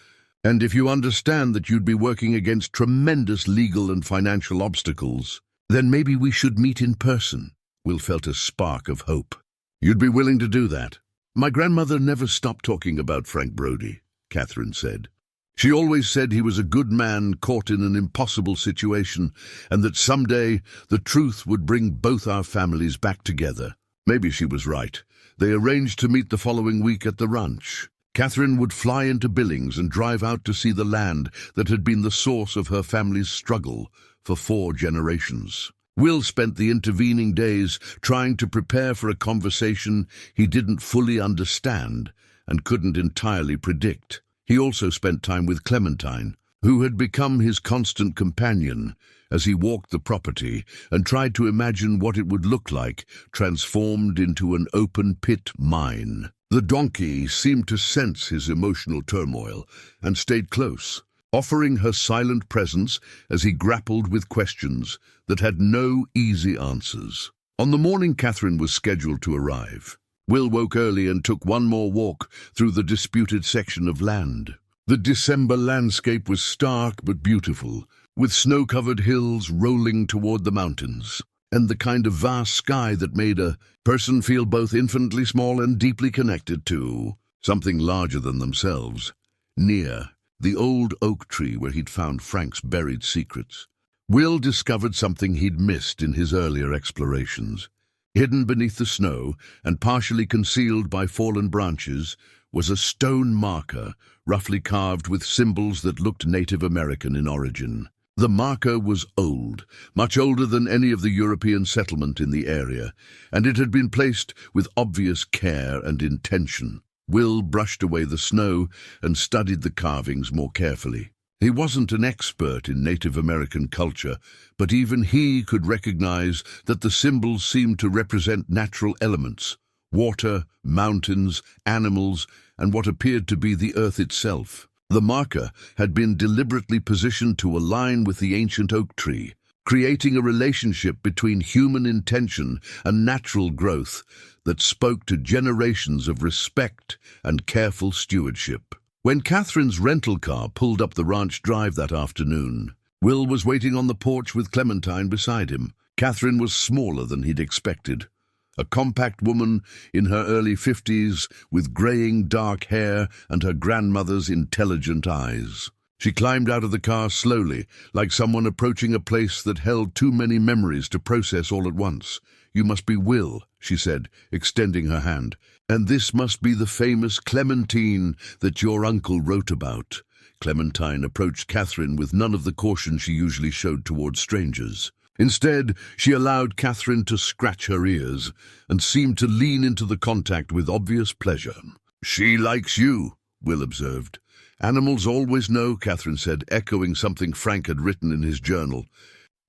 and if you understand that you'd be working against tremendous legal and financial obstacles, then maybe we should meet in person. Will felt a spark of hope. You'd be willing to do that? My grandmother never stopped talking about Frank Brody, Catherine said. She always said he was a good man caught in an impossible situation, and that someday the truth would bring both our families back together. Maybe she was right. They arranged to meet the following week at the ranch. Catherine would fly into Billings and drive out to see the land that had been the source of her family's struggle for 4 generations. Will spent the intervening days trying to prepare for a conversation he didn't fully understand and couldn't entirely predict. He also spent time with Clementine, who had become his constant companion as he walked the property and tried to imagine what it would look like transformed into an open-pit mine. The donkey seemed to sense his emotional turmoil and stayed close, offering her silent presence as he grappled with questions that had no easy answers. On the morning Catherine was scheduled to arrive, Will woke early and took one more walk through the disputed section of land. The December landscape was stark but beautiful, with snow-covered hills rolling toward the mountains, and the kind of vast sky that made a person feel both infinitely small and deeply connected to something larger than themselves, near the old oak tree where he'd found Frank's buried secrets. Will discovered something he'd missed in his earlier explorations. Hidden beneath the snow and partially concealed by fallen branches was a stone marker, roughly carved with symbols that looked Native American in origin. The marker was old, much older than any of the European settlement in the area, and it had been placed with obvious care and intention. Will brushed away the snow and studied the carvings more carefully. He wasn't an expert in Native American culture, but even he could recognize that the symbols seemed to represent natural elements: water, mountains, animals, and what appeared to be the earth itself. The marker had been deliberately positioned to align with the ancient oak tree, creating a relationship between human intention and natural growth that spoke to generations of respect and careful stewardship. When Catherine's rental car pulled up the ranch drive that afternoon, Will was waiting on the porch with Clementine beside him. Catherine was smaller than he'd expected. A compact woman in her early 50s with graying dark hair and her grandmother's intelligent eyes. She climbed out of the car slowly, like someone approaching a place that held too many memories to process all at once. "You must be Will," she said, extending her hand. "And this must be the famous Clementine that your uncle wrote about." Clementine approached Catherine with none of the caution she usually showed toward strangers. Instead, she allowed Catherine to scratch her ears and seemed to lean into the contact with obvious pleasure. "She likes you," Will observed. "Animals always know," Catherine said, echoing something Frank had written in his journal.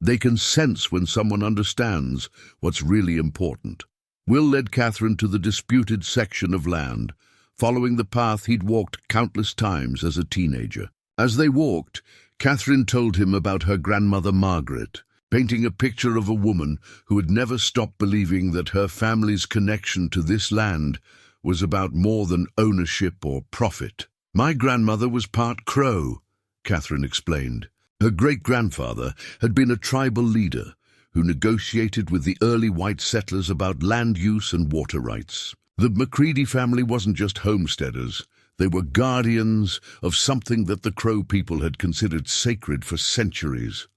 "They can sense when someone understands what's really important." Will led Catherine to the disputed section of land, following the path he'd walked countless times as a teenager. As they walked, Catherine told him about her grandmother Margaret, painting a picture of a woman who had never stopped believing that her family's connection to this land was about more than ownership or profit. "My grandmother was part Crow," Catherine explained. Her great-grandfather had been a tribal leader who negotiated with the early white settlers about land use and water rights. The McCriedi family wasn't just homesteaders. They were guardians of something that the Crow people had considered sacred for centuries.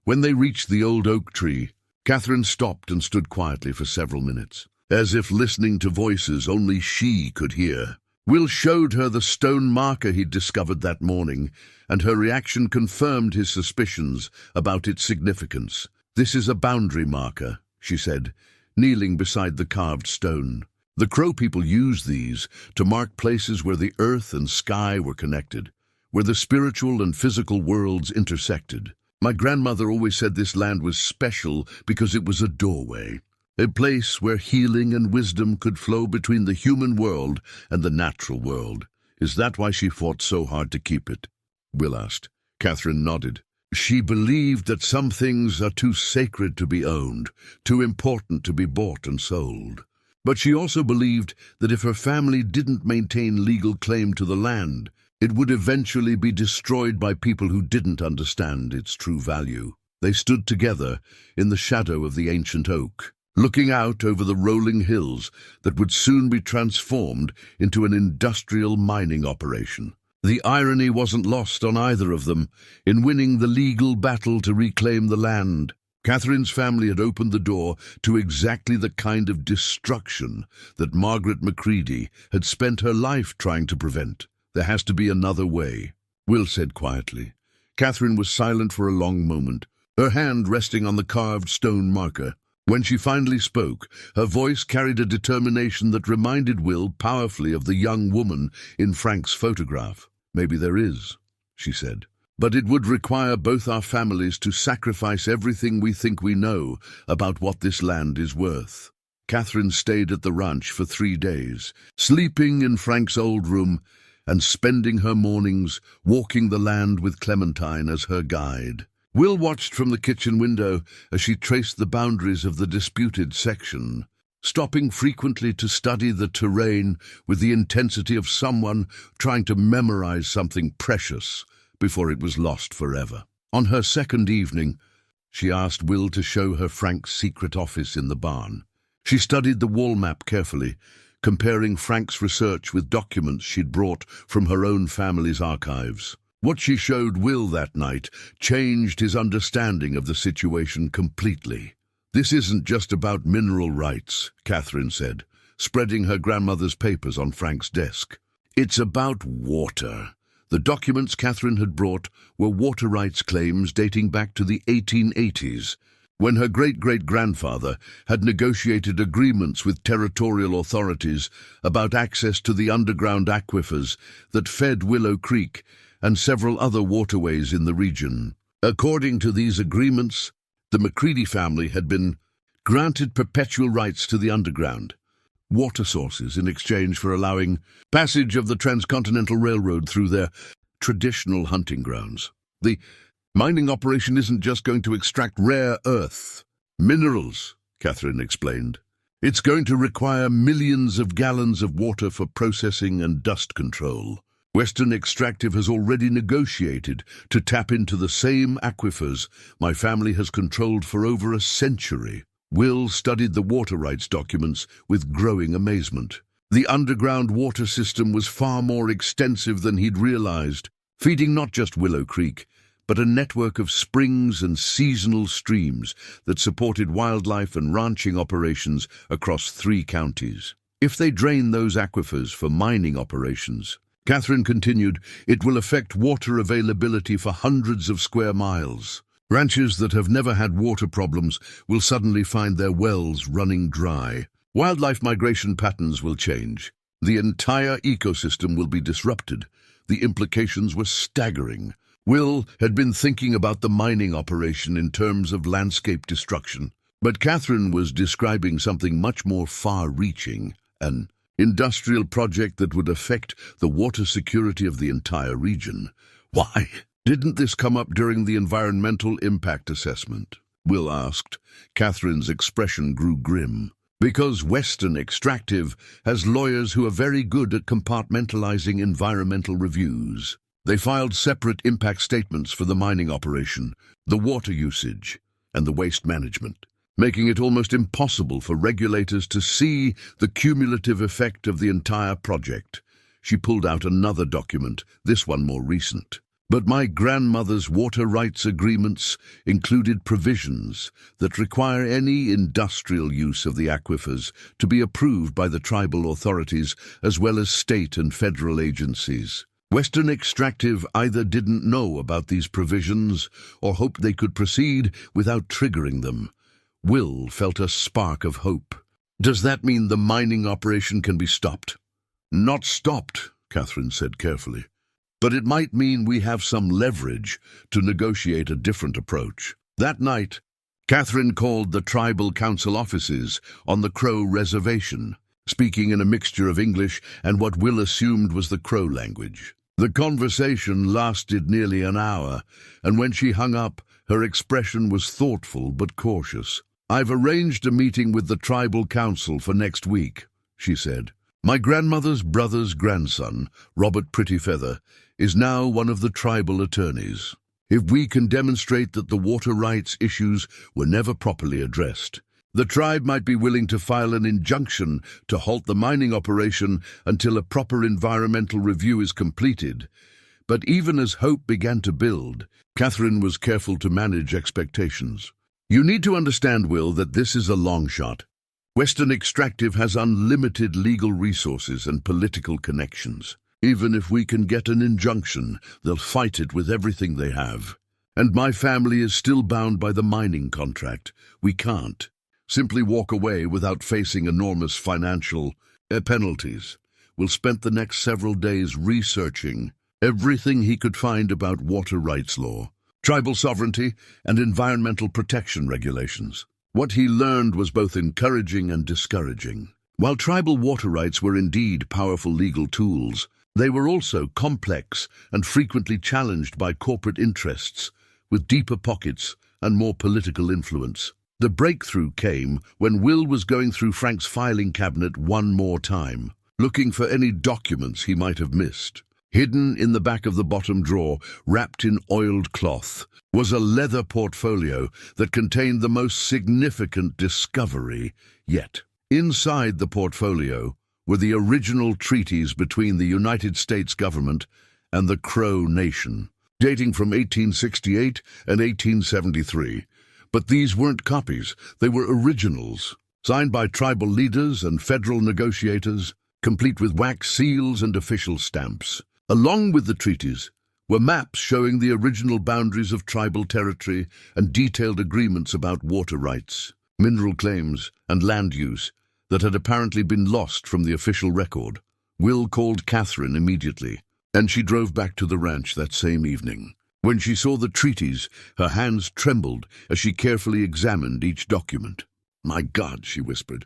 When they reached the old oak tree, Catherine stopped and stood quietly for several minutes, as if listening to voices only she could hear. Will showed her the stone marker he'd discovered that morning, and her reaction confirmed his suspicions about its significance. "This is a boundary marker," she said, kneeling beside the carved stone. The Crow people used these to mark places where the earth and sky were connected, where the spiritual and physical worlds intersected. "My grandmother always said this land was special because it was a doorway, a place where healing and wisdom could flow between the human world and the natural world. Is that why she fought so hard to keep it?" Will asked. Catherine nodded. "She believed that some things are too sacred to be owned, too important to be bought and sold. But she also believed that if her family didn't maintain legal claim to the land, it would eventually be destroyed by people who didn't understand its true value." They stood together in the shadow of the ancient oak, looking out over the rolling hills that would soon be transformed into an industrial mining operation. The irony wasn't lost on either of them in winning the legal battle to reclaim the land. Catherine's family had opened the door to exactly the kind of destruction that Margaret McCriedi had spent her life trying to prevent. "There has to be another way," Will said quietly. Catherine was silent for a long moment, her hand resting on the carved stone marker. When she finally spoke, her voice carried a determination that reminded Will powerfully of the young woman in Frank's photograph. "Maybe there is," she said. "But it would require both our families to sacrifice everything we think we know about what this land is worth." Catherine stayed at the ranch for 3 days, sleeping in Frank's old room and spending her mornings walking the land with Clementine as her guide. Will watched from the kitchen window as she traced the boundaries of the disputed section, stopping frequently to study the terrain with the intensity of someone trying to memorize something precious before it was lost forever. On her second evening, she asked Will to show her Frank's secret office in the barn. She studied the wall map carefully, comparing Frank's research with documents she'd brought from her own family's archives. What she showed Will that night changed his understanding of the situation completely. "This isn't just about mineral rights," Catherine said, spreading her grandmother's papers on Frank's desk. "It's about water." The documents Catherine had brought were water rights claims dating back to the 1880s, when her great-great-grandfather had negotiated agreements with territorial authorities about access to the underground aquifers that fed Willow Creek and several other waterways in the region. According to these agreements, the McCriedi family had been granted perpetual rights to the underground water sources in exchange for allowing passage of the Transcontinental Railroad through their traditional hunting grounds. The mining operation isn't just going to extract rare earth minerals, Catherine explained. It's going to require millions of gallons of water for processing and dust control. Western Extractive has already negotiated to tap into the same aquifers my family has controlled for over a century. Will studied the water rights documents with growing amazement. The underground water system was far more extensive than he'd realized, feeding not just Willow Creek, but a network of springs and seasonal streams that supported wildlife and ranching operations across 3 counties. If they drain those aquifers for mining operations, Catherine continued, it will affect water availability for hundreds of square miles. Ranches that have never had water problems will suddenly find their wells running dry. Wildlife migration patterns will change. The entire ecosystem will be disrupted. The implications were staggering. Will had been thinking about the mining operation in terms of landscape destruction, but Catherine was describing something much more far-reaching, an industrial project that would affect the water security of the entire region. Why didn't this come up during the environmental impact assessment? Will asked. Catherine's expression grew grim. Because Western Extractive has lawyers who are very good at compartmentalizing environmental reviews. They filed separate impact statements for the mining operation, the water usage, and the waste management, making it almost impossible for regulators to see the cumulative effect of the entire project. She pulled out another document, this one more recent. But my grandmother's water rights agreements included provisions that require any industrial use of the aquifers to be approved by the tribal authorities as well as state and federal agencies. Western Extractive either didn't know about these provisions or hoped they could proceed without triggering them. Will felt a spark of hope. Does that mean the mining operation can be stopped? Not stopped, Catherine said carefully. But it might mean we have some leverage to negotiate a different approach. That night, Catherine called the tribal council offices on the Crow reservation, speaking in a mixture of English and what Will assumed was the Crow language. The conversation lasted nearly an hour, and when she hung up, her expression was thoughtful but cautious. "I've arranged a meeting with the tribal council for next week," she said. "My grandmother's brother's grandson, Robert Prettyfeather, is now one of the tribal attorneys. If we can demonstrate that the water rights issues were never properly addressed, the tribe might be willing to file an injunction to halt the mining operation until a proper environmental review is completed." But even as hope began to build, Catherine was careful to manage expectations. "You need to understand, Will, that this is a long shot. Western Extractive has unlimited legal resources and political connections. Even if we can get an injunction, they'll fight it with everything they have. And my family is still bound by the mining contract. We can't simply walk away without facing enormous financial penalties." Will spent the next several days researching everything he could find about water rights law, tribal sovereignty, and environmental protection regulations. What he learned was both encouraging and discouraging. While tribal water rights were indeed powerful legal tools, they were also complex and frequently challenged by corporate interests, with deeper pockets and more political influence. The breakthrough came when Will was going through Frank's filing cabinet one more time, looking for any documents he might have missed. Hidden in the back of the bottom drawer, wrapped in oiled cloth, was a leather portfolio that contained the most significant discovery yet. Inside the portfolio were the original treaties between the United States government and the Crow Nation, dating from 1868 and 1873. But these weren't copies, they were originals, signed by tribal leaders and federal negotiators, complete with wax seals and official stamps. Along with the treaties were maps showing the original boundaries of tribal territory and detailed agreements about water rights, mineral claims, and land use that had apparently been lost from the official record. Will called Catherine immediately, and she drove back to the ranch that same evening. When she saw the treaties, her hands trembled as she carefully examined each document. "My God," she whispered,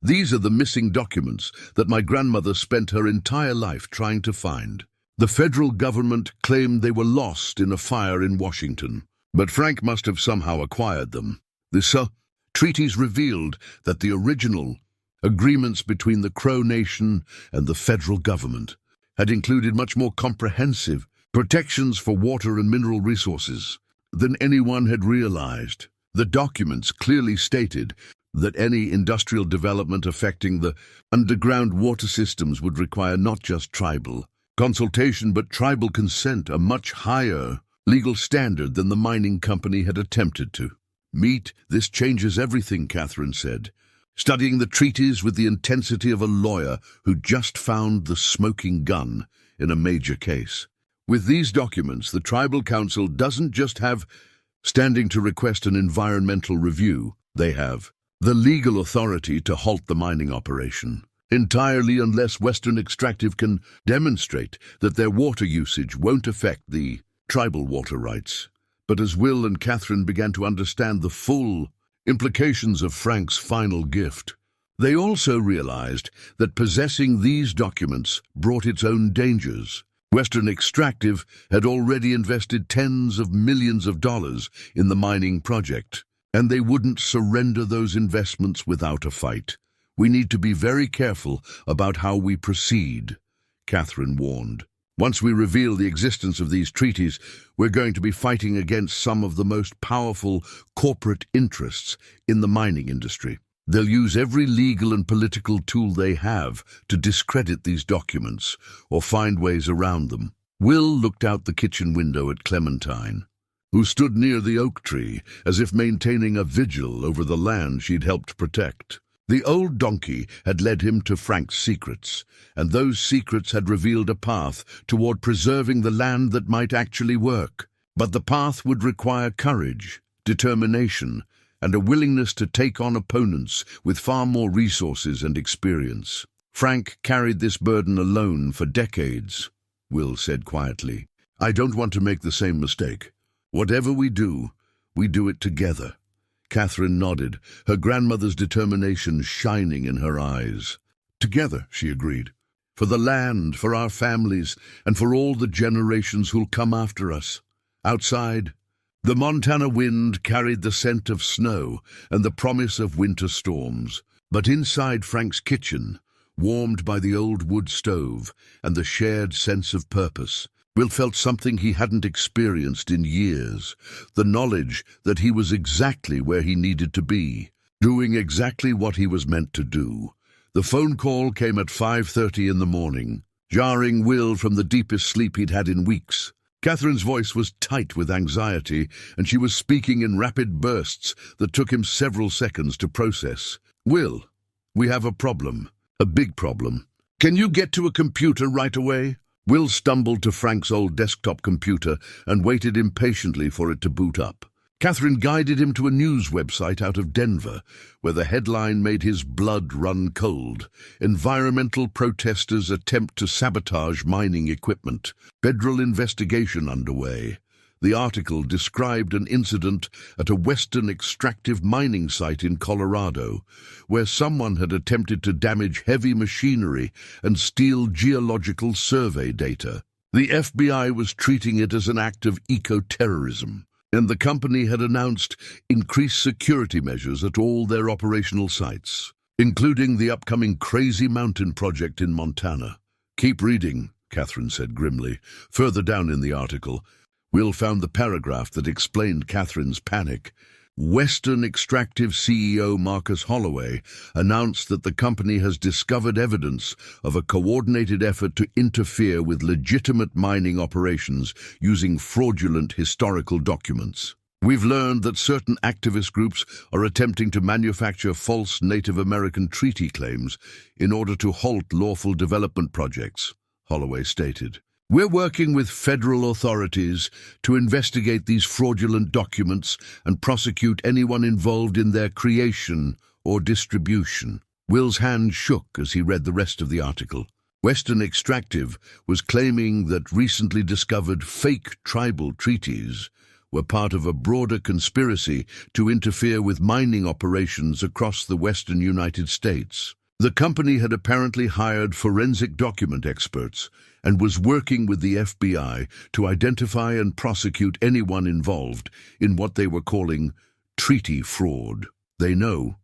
"these are the missing documents that my grandmother spent her entire life trying to find." The federal government claimed they were lost in a fire in Washington, but Frank must have somehow acquired them. The treaties revealed that the original agreements between the Crow Nation and the federal government had included much more comprehensive protections for water and mineral resources than anyone had realized. The documents clearly stated that any industrial development affecting the underground water systems would require not just tribal consultation but tribal consent, a much higher legal standard than the mining company had attempted to meet. "This changes everything," Catherine said, studying the treaties with the intensity of a lawyer who just found the smoking gun in a major case. With these documents, the tribal council doesn't just have standing to request an environmental review, they have the legal authority to halt the mining operation entirely unless Western Extractive can demonstrate that their water usage won't affect the tribal water rights. But as Will and Catherine began to understand the full implications of Frank's final gift, they also realized that possessing these documents brought its own dangers. Western Extractive had already invested tens of millions of dollars in the mining project, and they wouldn't surrender those investments without a fight. "We need to be very careful about how we proceed," Catherine warned. Once we reveal the existence of these treaties, we're going to be fighting against some of the most powerful corporate interests in the mining industry. They'll use every legal and political tool they have to discredit these documents or find ways around them. Will looked out the kitchen window at Clementine, who stood near the oak tree as if maintaining a vigil over the land she'd helped protect. The old donkey had led him to Frank's secrets, and those secrets had revealed a path toward preserving the land that might actually work. But the path would require courage, determination, and a willingness to take on opponents with far more resources and experience. Frank carried this burden alone for decades, Will said quietly. I don't want to make the same mistake. Whatever we do it together. Catherine nodded, her grandmother's determination shining in her eyes. Together, she agreed. For the land, for our families, and for all the generations who'll come after us. Outside, the Montana wind carried the scent of snow and the promise of winter storms. But inside Frank's kitchen, warmed by the old wood stove and the shared sense of purpose, Will felt something he hadn't experienced in years, the knowledge that he was exactly where he needed to be, doing exactly what he was meant to do. The phone call came at 5:30 in the morning, jarring Will from the deepest sleep he'd had in weeks. Catherine's voice was tight with anxiety, and she was speaking in rapid bursts that took him several seconds to process. Will, we have a problem, a big problem. Can you get to a computer right away? Will stumbled to Frank's old desktop computer and waited impatiently for it to boot up. Catherine guided him to a news website out of Denver, where the headline made his blood run cold. Environmental protesters attempt to sabotage mining equipment. Federal investigation underway. The article described an incident at a western extractive mining site in Colorado, where someone had attempted to damage heavy machinery and steal geological survey data. The FBI was treating it as an act of eco-terrorism, and the company had announced increased security measures at all their operational sites, including the upcoming Crazy Mountain project in Montana. Keep reading, Catherine said grimly. Further down in the article, Will found the paragraph that explained Catherine's panic. Western Extractive CEO Marcus Holloway announced that the company has discovered evidence of a coordinated effort to interfere with legitimate mining operations using fraudulent historical documents. We've learned that certain activist groups are attempting to manufacture false Native American treaty claims in order to halt lawful development projects, Holloway stated. We're working with federal authorities to investigate these fraudulent documents and prosecute anyone involved in their creation or distribution. Will's hand shook as he read the rest of the article. Western Extractive was claiming that recently discovered fake tribal treaties were part of a broader conspiracy to interfere with mining operations across the western United States. The company had apparently hired forensic document experts and was working with the FBI to identify and prosecute anyone involved in what they were calling treaty fraud. They know,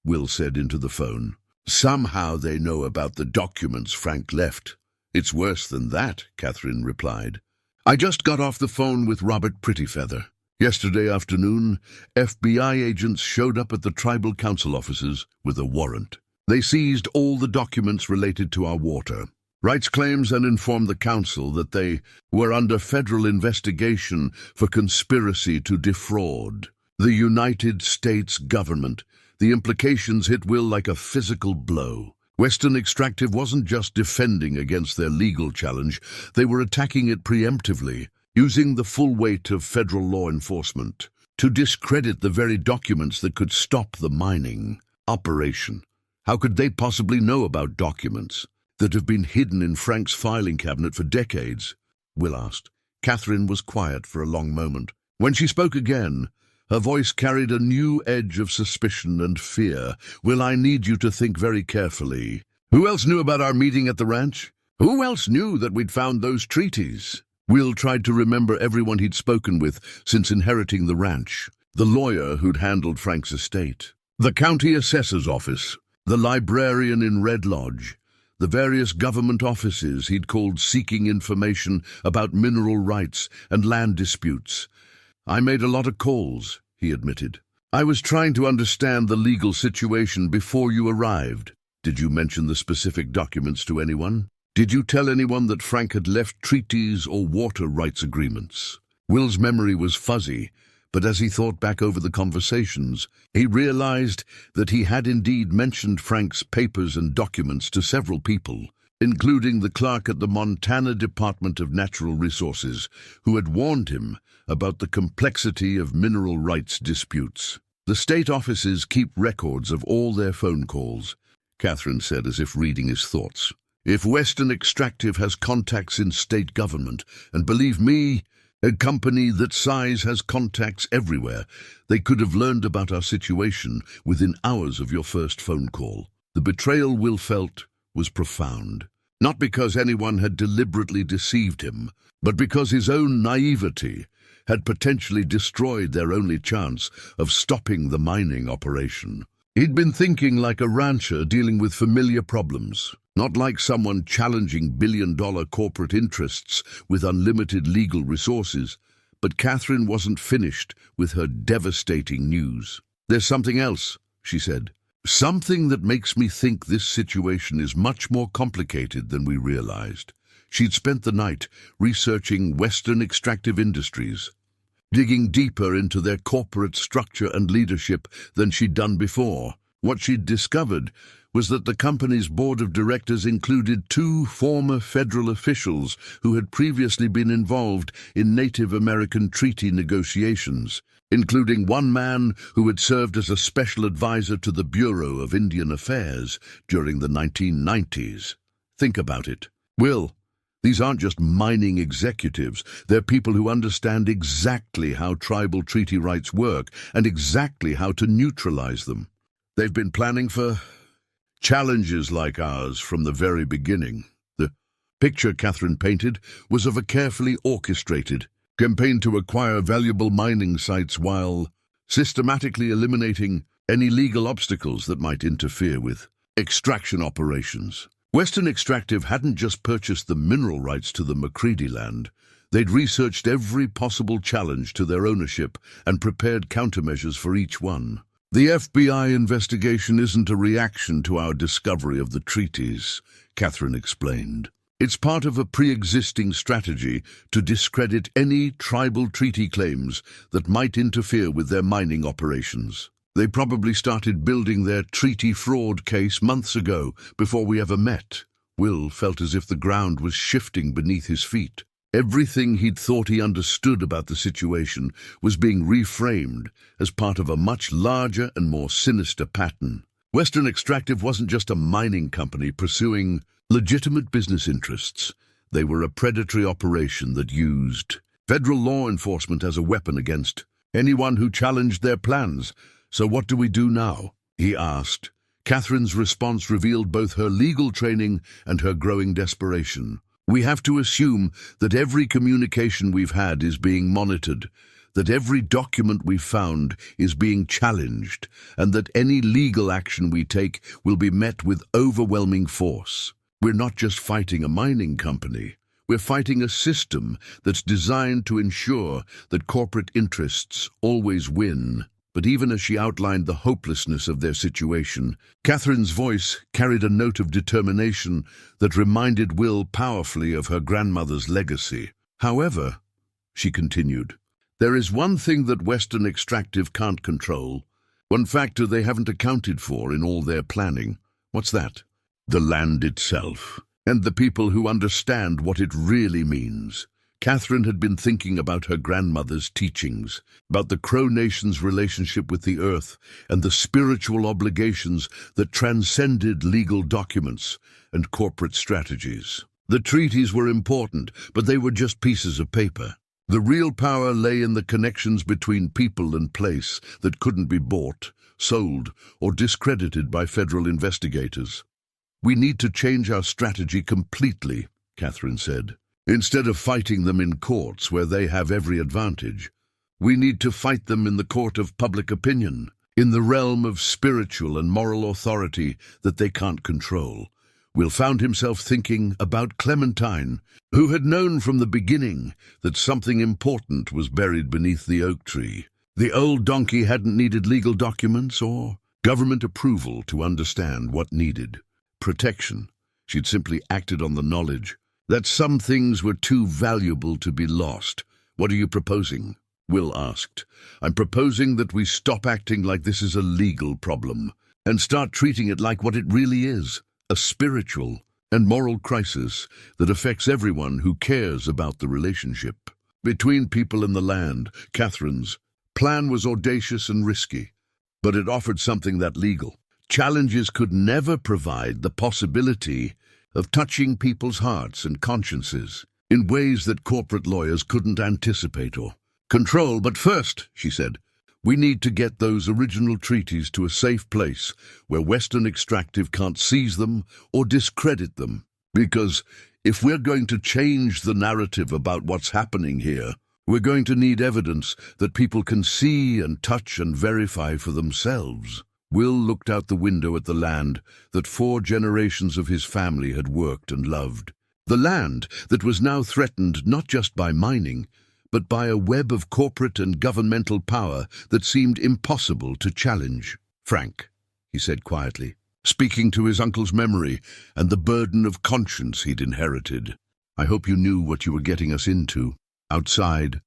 Will said into the phone. Somehow they know about the documents Frank left. It's worse than that, Catherine replied. I just got off the phone with Robert Prettyfeather. Yesterday afternoon, FBI agents showed up at the tribal council offices with a warrant. They seized all the documents related to our water rights claims and informed the council that they were under federal investigation for conspiracy to defraud the United States government. The implications hit Will like a physical blow. Western Extractive wasn't just defending against their legal challenge, they were attacking it preemptively, using the full weight of federal law enforcement to discredit the very documents that could stop the mining operation. How could they possibly know about documents that have been hidden in Frank's filing cabinet for decades? Will asked. Catherine was quiet for a long moment. When she spoke again, her voice carried a new edge of suspicion and fear. Will, I need you to think very carefully. Who else knew about our meeting at the ranch? Who else knew that we'd found those treaties? Will tried to remember everyone he'd spoken with since inheriting the ranch. The lawyer who'd handled Frank's estate, the county assessor's office, the librarian in Red Lodge, the various government offices he'd called seeking information about mineral rights and land disputes. "I made a lot of calls," he admitted. "I was trying to understand the legal situation before you arrived." "Did you mention the specific documents to anyone? Did you tell anyone that Frank had left treaties or water rights agreements?" Will's memory was fuzzy, but as he thought back over the conversations, he realized that he had indeed mentioned Frank's papers and documents to several people, including the clerk at the Montana Department of Natural Resources, who had warned him about the complexity of mineral rights disputes. "The state offices keep records of all their phone calls," Catherine said as if reading his thoughts. "If Western Extractive has contacts in state government, and believe me, a company that size has contacts everywhere, they could have learned about our situation within hours of your first phone call." The betrayal Will felt was profound, not because anyone had deliberately deceived him, but because his own naivety had potentially destroyed their only chance of stopping the mining operation. He'd been thinking like a rancher dealing with familiar problems, not like someone challenging billion-dollar corporate interests with unlimited legal resources. But Catherine wasn't finished with her devastating news. "There's something else," she said. "Something that makes me think this situation is much more complicated than we realized." She'd spent the night researching Western Extractive Industries, digging deeper into their corporate structure and leadership than she'd done before. What she'd discovered was that the company's board of directors included 2 former federal officials who had previously been involved in Native American treaty negotiations, including one man who had served as a special advisor to the Bureau of Indian Affairs during the 1990s. Think about it. Will, these aren't just mining executives. They're people who understand exactly how tribal treaty rights work and exactly how to neutralize them. They've been planning for challenges like ours from the very beginning. The picture Catherine painted was of a carefully orchestrated campaign to acquire valuable mining sites while systematically eliminating any legal obstacles that might interfere with extraction operations. Western Extractive hadn't just purchased the mineral rights to the McCriedi land. They'd researched every possible challenge to their ownership and prepared countermeasures for each one. "The FBI investigation isn't a reaction to our discovery of the treaties," Catherine explained. "It's part of a pre-existing strategy to discredit any tribal treaty claims that might interfere with their mining operations. They probably started building their treaty fraud case months ago, before we ever met." Will felt as if the ground was shifting beneath his feet. Everything he'd thought he understood about the situation was being reframed as part of a much larger and more sinister pattern. Western Extractive wasn't just a mining company pursuing legitimate business interests. They were a predatory operation that used federal law enforcement as a weapon against anyone who challenged their plans. "So what do we do now?" he asked. Catherine's response revealed both her legal training and her growing desperation. "We have to assume that every communication we've had is being monitored, that every document we've found is being challenged, and that any legal action we take will be met with overwhelming force. We're not just fighting a mining company. We're fighting a system that's designed to ensure that corporate interests always win." But even as she outlined the hopelessness of their situation, Catherine's voice carried a note of determination that reminded Will powerfully of her grandmother's legacy. "However," she continued, "there is one thing that Western Extractive can't control, one factor they haven't accounted for in all their planning." "What's that?" "The land itself, and the people who understand what it really means." Catherine had been thinking about her grandmother's teachings, about the Crow Nation's relationship with the earth and the spiritual obligations that transcended legal documents and corporate strategies. The treaties were important, but they were just pieces of paper. The real power lay in the connections between people and place that couldn't be bought, sold, or discredited by federal investigators. "We need to change our strategy completely," Catherine said. "Instead of fighting them in courts where they have every advantage, we need to fight them in the court of public opinion, in the realm of spiritual and moral authority that they can't control. Will found himself thinking about Clementine, who had known from the beginning that something important was buried beneath the oak tree. The old donkey hadn't needed legal documents or government approval to understand what needed protection. She'd simply acted on the knowledge that some things were too valuable to be lost. "What are you proposing?" Will asked. "I'm proposing that we stop acting like this is a legal problem and start treating it like what it really is, a spiritual and moral crisis that affects everyone who cares about the relationship between people and the land." Catherine's plan was audacious and risky, but it offered something that legal challenges could never provide: the possibility of touching people's hearts and consciences in ways that corporate lawyers couldn't anticipate or control. "But first," she said, "we need to get those original treaties to a safe place where Western extractive can't seize them or discredit them. Because if we're going to change the narrative about what's happening here, we're going to need evidence that people can see and touch and verify for themselves." Will looked out the window at the land that 4 generations of his family had worked and loved. The land that was now threatened not just by mining, but by a web of corporate and governmental power that seemed impossible to challenge. "Frank," he said quietly, speaking to his uncle's memory and the burden of conscience he'd inherited, "I hope you knew what you were getting us into." Outside,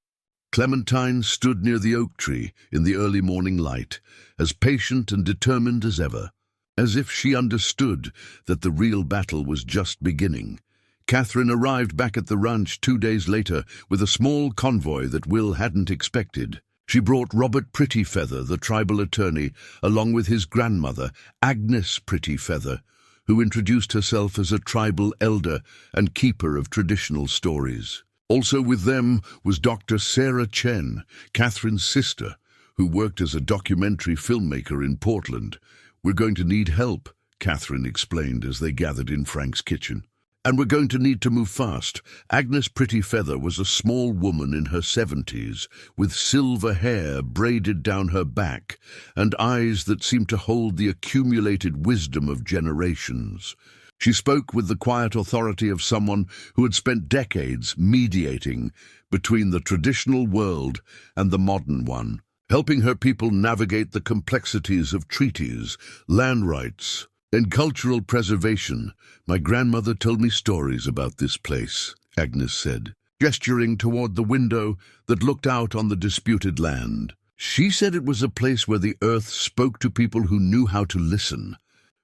Clementine stood near the oak tree in the early morning light, as patient and determined as ever, as if she understood that the real battle was just beginning. Catherine arrived back at the ranch 2 days later with a small convoy that Will hadn't expected. She brought Robert Prettyfeather, the tribal attorney, along with his grandmother, Agnes Prettyfeather, who introduced herself as a tribal elder and keeper of traditional stories. Also with them was Dr. Sarah Chen, Catherine's sister, who worked as a documentary filmmaker in Portland. "We're going to need help," Catherine explained as they gathered in Frank's kitchen. "And we're going to need to move fast." Agnes Prettyfeather was a small woman in her 70s, with silver hair braided down her back and eyes that seemed to hold the accumulated wisdom of generations. She spoke with the quiet authority of someone who had spent decades mediating between the traditional world and the modern one, helping her people navigate the complexities of treaties, land rights, and cultural preservation. "My grandmother told me stories about this place," Agnes said, gesturing toward the window that looked out on the disputed land. "She said it was a place where the earth spoke to people who knew how to listen,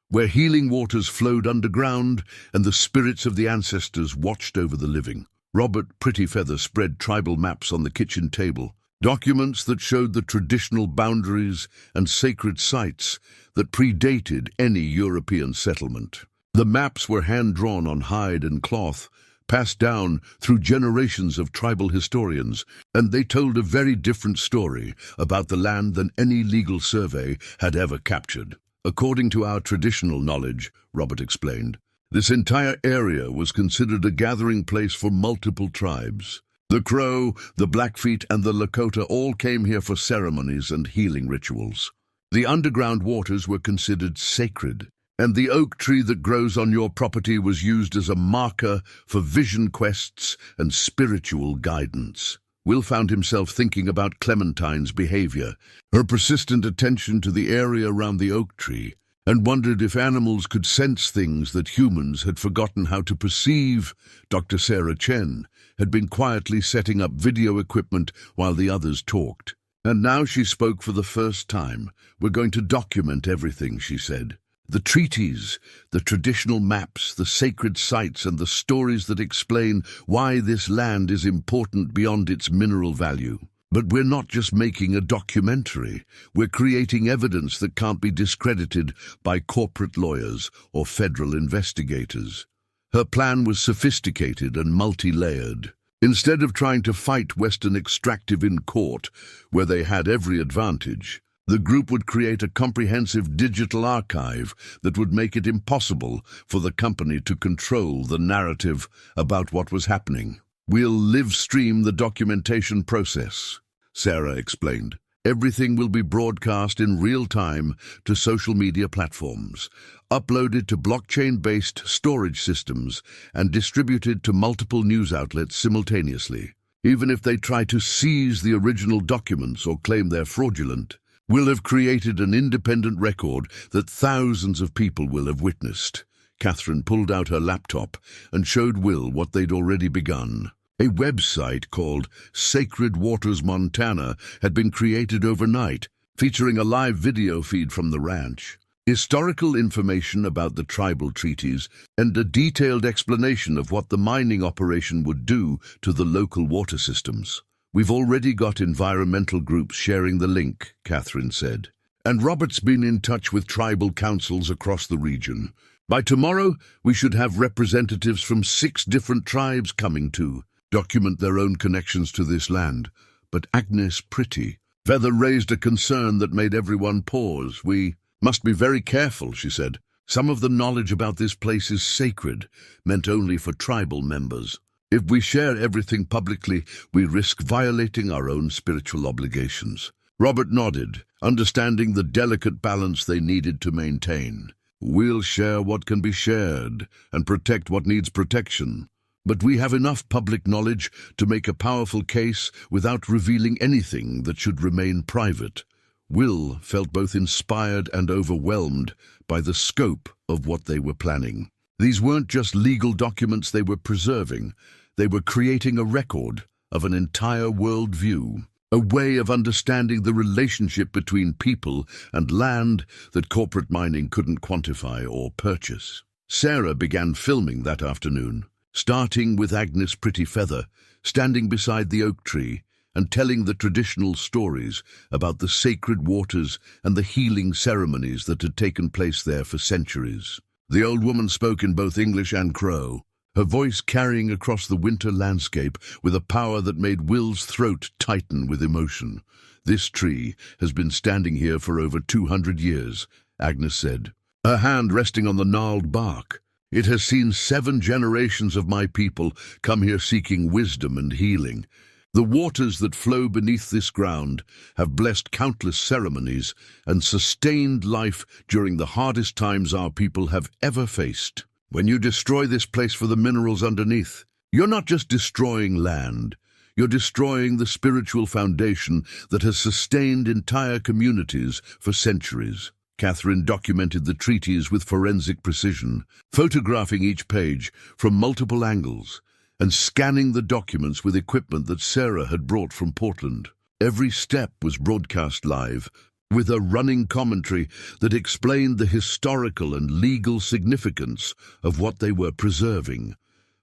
where healing waters flowed underground and the spirits of the ancestors watched over the living." Robert Prettyfeather spread tribal maps on the kitchen table, documents that showed the traditional boundaries and sacred sites that predated any European settlement. The maps were hand-drawn on hide and cloth, passed down through generations of tribal historians, and they told a very different story about the land than any legal survey had ever captured. "According to our traditional knowledge," Robert explained, "this entire area was considered a gathering place for multiple tribes. The Crow, the Blackfeet, and the Lakota all came here for ceremonies and healing rituals. The underground waters were considered sacred, and the oak tree that grows on your property was used as a marker for vision quests and spiritual guidance." Will found himself thinking about Clementine's behavior, her persistent attention to the area around the oak tree, and wondered if animals could sense things that humans had forgotten how to perceive. Dr. Sarah Chen had been quietly setting up video equipment while the others talked. And now she spoke for the first time. "We're going to document everything," she said. "The treaties, the traditional maps, the sacred sites, and the stories that explain why this land is important beyond its mineral value. But we're not just making a documentary. We're creating evidence that can't be discredited by corporate lawyers or federal investigators." Her plan was sophisticated and multi-layered. Instead of trying to fight Western extractive in court, where they had every advantage, the group would create a comprehensive digital archive that would make it impossible for the company to control the narrative about what was happening. "We'll live stream the documentation process," Sarah explained, Everything will be broadcast in real time to social media platforms, uploaded to blockchain-based storage systems, and distributed to multiple news outlets simultaneously. Even if they try to seize the original documents or claim they're fraudulent, we'll have created an independent record that thousands of people will have witnessed. Catherine pulled out her laptop and showed Will what they'd already begun. A website called Sacred Waters Montana had been created overnight, featuring a live video feed from the ranch, historical information about the tribal treaties, and a detailed explanation of what the mining operation would do to the local water systems. "We've already got environmental groups sharing the link," Catherine said. "And Robert's been in touch with tribal councils across the region. By tomorrow, we should have representatives from 6 different tribes coming to document their own connections to this land." But Agnes Pretty Feather raised a concern that made everyone pause. "We must be very careful," she said. "Some of the knowledge about this place is sacred, meant only for tribal members. If we share everything publicly, we risk violating our own spiritual obligations." Robert nodded, understanding the delicate balance they needed to maintain. "We'll share what can be shared and protect what needs protection. But we have enough public knowledge to make a powerful case without revealing anything that should remain private." Will felt both inspired and overwhelmed by the scope of what they were planning. These weren't just legal documents they were preserving. They were creating a record of an entire worldview, a way of understanding the relationship between people and land that corporate mining couldn't quantify or purchase. Sarah began filming that afternoon, starting with Agnes Pretty Feather, standing beside the oak tree and telling the traditional stories about the sacred waters and the healing ceremonies that had taken place there for centuries. The old woman spoke in both English and Crow, her voice carrying across the winter landscape with a power that made Will's throat tighten with emotion. "This tree has been standing here for over 200 years, Agnes said, her hand resting on the gnarled bark. "It has seen 7 generations of my people come here seeking wisdom and healing. The waters that flow beneath this ground have blessed countless ceremonies and sustained life during the hardest times our people have ever faced. When you destroy this place for the minerals underneath, you're not just destroying land, you're destroying the spiritual foundation that has sustained entire communities for centuries." Catherine documented the treaties with forensic precision, photographing each page from multiple angles and scanning the documents with equipment that Sarah had brought from Portland. Every step was broadcast live, with a running commentary that explained the historical and legal significance of what they were preserving.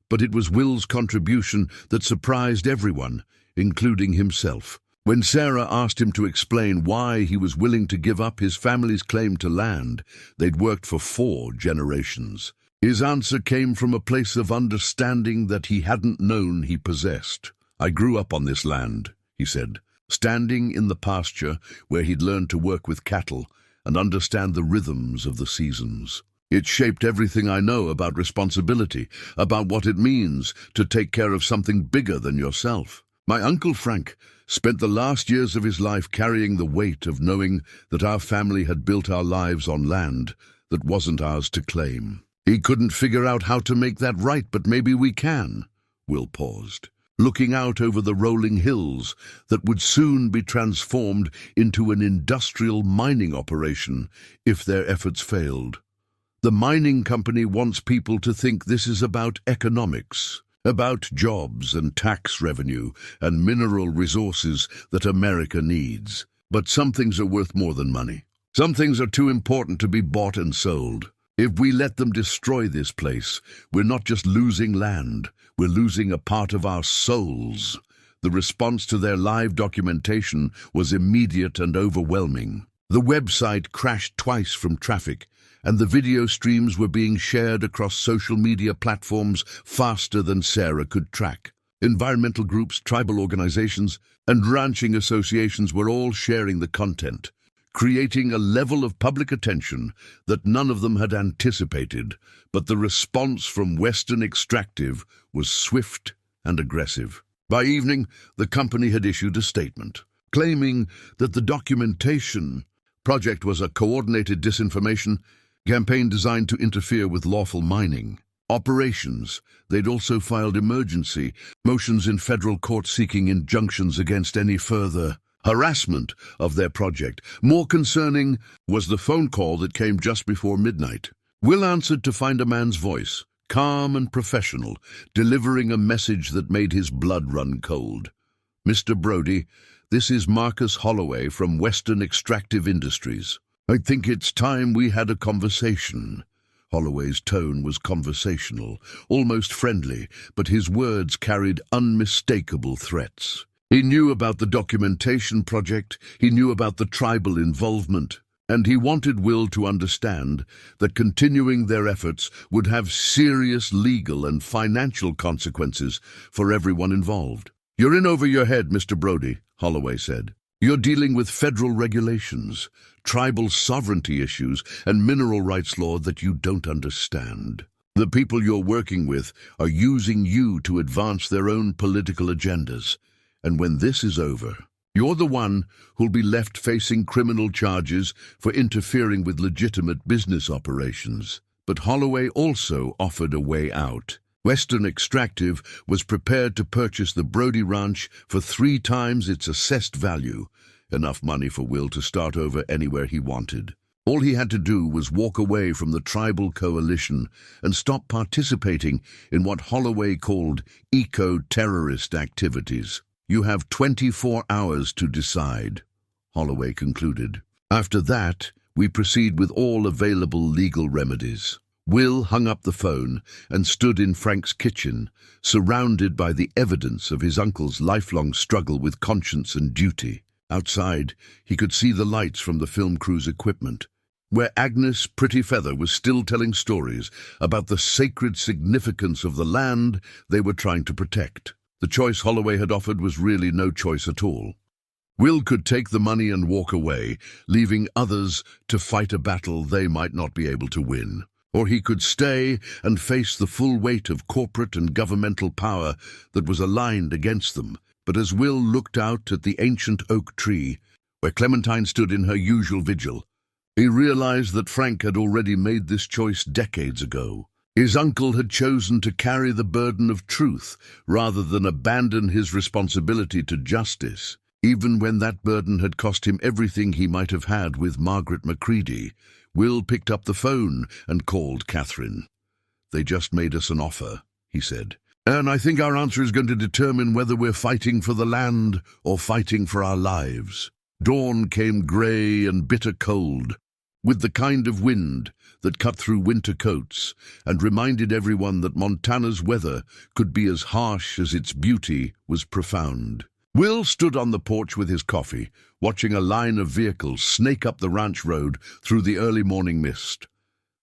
But it was Will's contribution that surprised everyone, including himself. When Sarah asked him to explain why he was willing to give up his family's claim to land they'd worked for 4 generations, his answer came from a place of understanding that he hadn't known he possessed. "I grew up on this land," he said, standing in the pasture where he'd learned to work with cattle and understand the rhythms of the seasons. "It shaped everything I know about responsibility, about what it means to take care of something bigger than yourself. My Uncle Frank spent the last years of his life carrying the weight of knowing that our family had built our lives on land that wasn't ours to claim. He couldn't figure out how to make that right, but maybe we can." Will paused, looking out over the rolling hills that would soon be transformed into an industrial mining operation if their efforts failed. "The mining company wants people to think this is about economics, about jobs and tax revenue and mineral resources that America needs. But some things are worth more than money. Some things are too important to be bought and sold. If we let them destroy this place, we're not just losing land, we're losing a part of our souls." The response to their live documentation was immediate and overwhelming. The website crashed twice from traffic, and the video streams were being shared across social media platforms faster than Sarah could track. Environmental groups, tribal organizations, and ranching associations were all sharing the content, creating a level of public attention that none of them had anticipated. But the response from Western Extractive was swift and aggressive. By evening, the company had issued a statement. claiming that the documentation project was a coordinated disinformation campaign designed to interfere with lawful mining operations. They'd also filed emergency motions in federal court seeking injunctions against any further harassment of their project. More concerning was the phone call that came just before midnight. Will answered to find a man's voice, calm and professional, delivering a message that made his blood run cold. "Mr. Brody, this is Marcus Holloway from Western Extractive Industries. I think it's time we had a conversation." Holloway's tone was conversational, almost friendly, but his words carried unmistakable threats. He knew about the documentation project, he knew about the tribal involvement, and he wanted Will to understand that continuing their efforts would have serious legal and financial consequences for everyone involved. "You're in over your head, Mr. Brody," Holloway said. "You're dealing with federal regulations, tribal sovereignty issues, and mineral rights law that you don't understand. The people you're working with are using you to advance their own political agendas. And when this is over, you're the one who'll be left facing criminal charges for interfering with legitimate business operations." But Holloway also offered a way out. Western Extractive was prepared to purchase the Brody Ranch for 3 times its assessed value, enough money for Will to start over anywhere he wanted. All he had to do was walk away from the tribal coalition and stop participating in what Holloway called eco-terrorist activities. "You have 24 hours to decide," Holloway concluded. "After that, we proceed with all available legal remedies." Will hung up the phone and stood in Frank's kitchen, surrounded by the evidence of his uncle's lifelong struggle with conscience and duty. Outside, he could see the lights from the film crew's equipment, where Agnes Prettyfeather was still telling stories about the sacred significance of the land they were trying to protect. The choice Holloway had offered was really no choice at all. Will could take the money and walk away, leaving others to fight a battle they might not be able to win. Or he could stay and face the full weight of corporate and governmental power that was aligned against them. But as Will looked out at the ancient oak tree, where Clementine stood in her usual vigil, he realized that Frank had already made this choice decades ago. His uncle had chosen to carry the burden of truth rather than abandon his responsibility to justice, even when that burden had cost him everything he might have had with Margaret McCriedi. Will picked up the phone and called Catherine. "They just made us an offer," he said. "And I think our answer is going to determine whether we're fighting for the land or fighting for our lives." Dawn came grey and bitter cold, with the kind of wind that cut through winter coats and reminded everyone that Montana's weather could be as harsh as its beauty was profound. Will stood on the porch with his coffee, watching a line of vehicles snake up the ranch road through the early morning mist.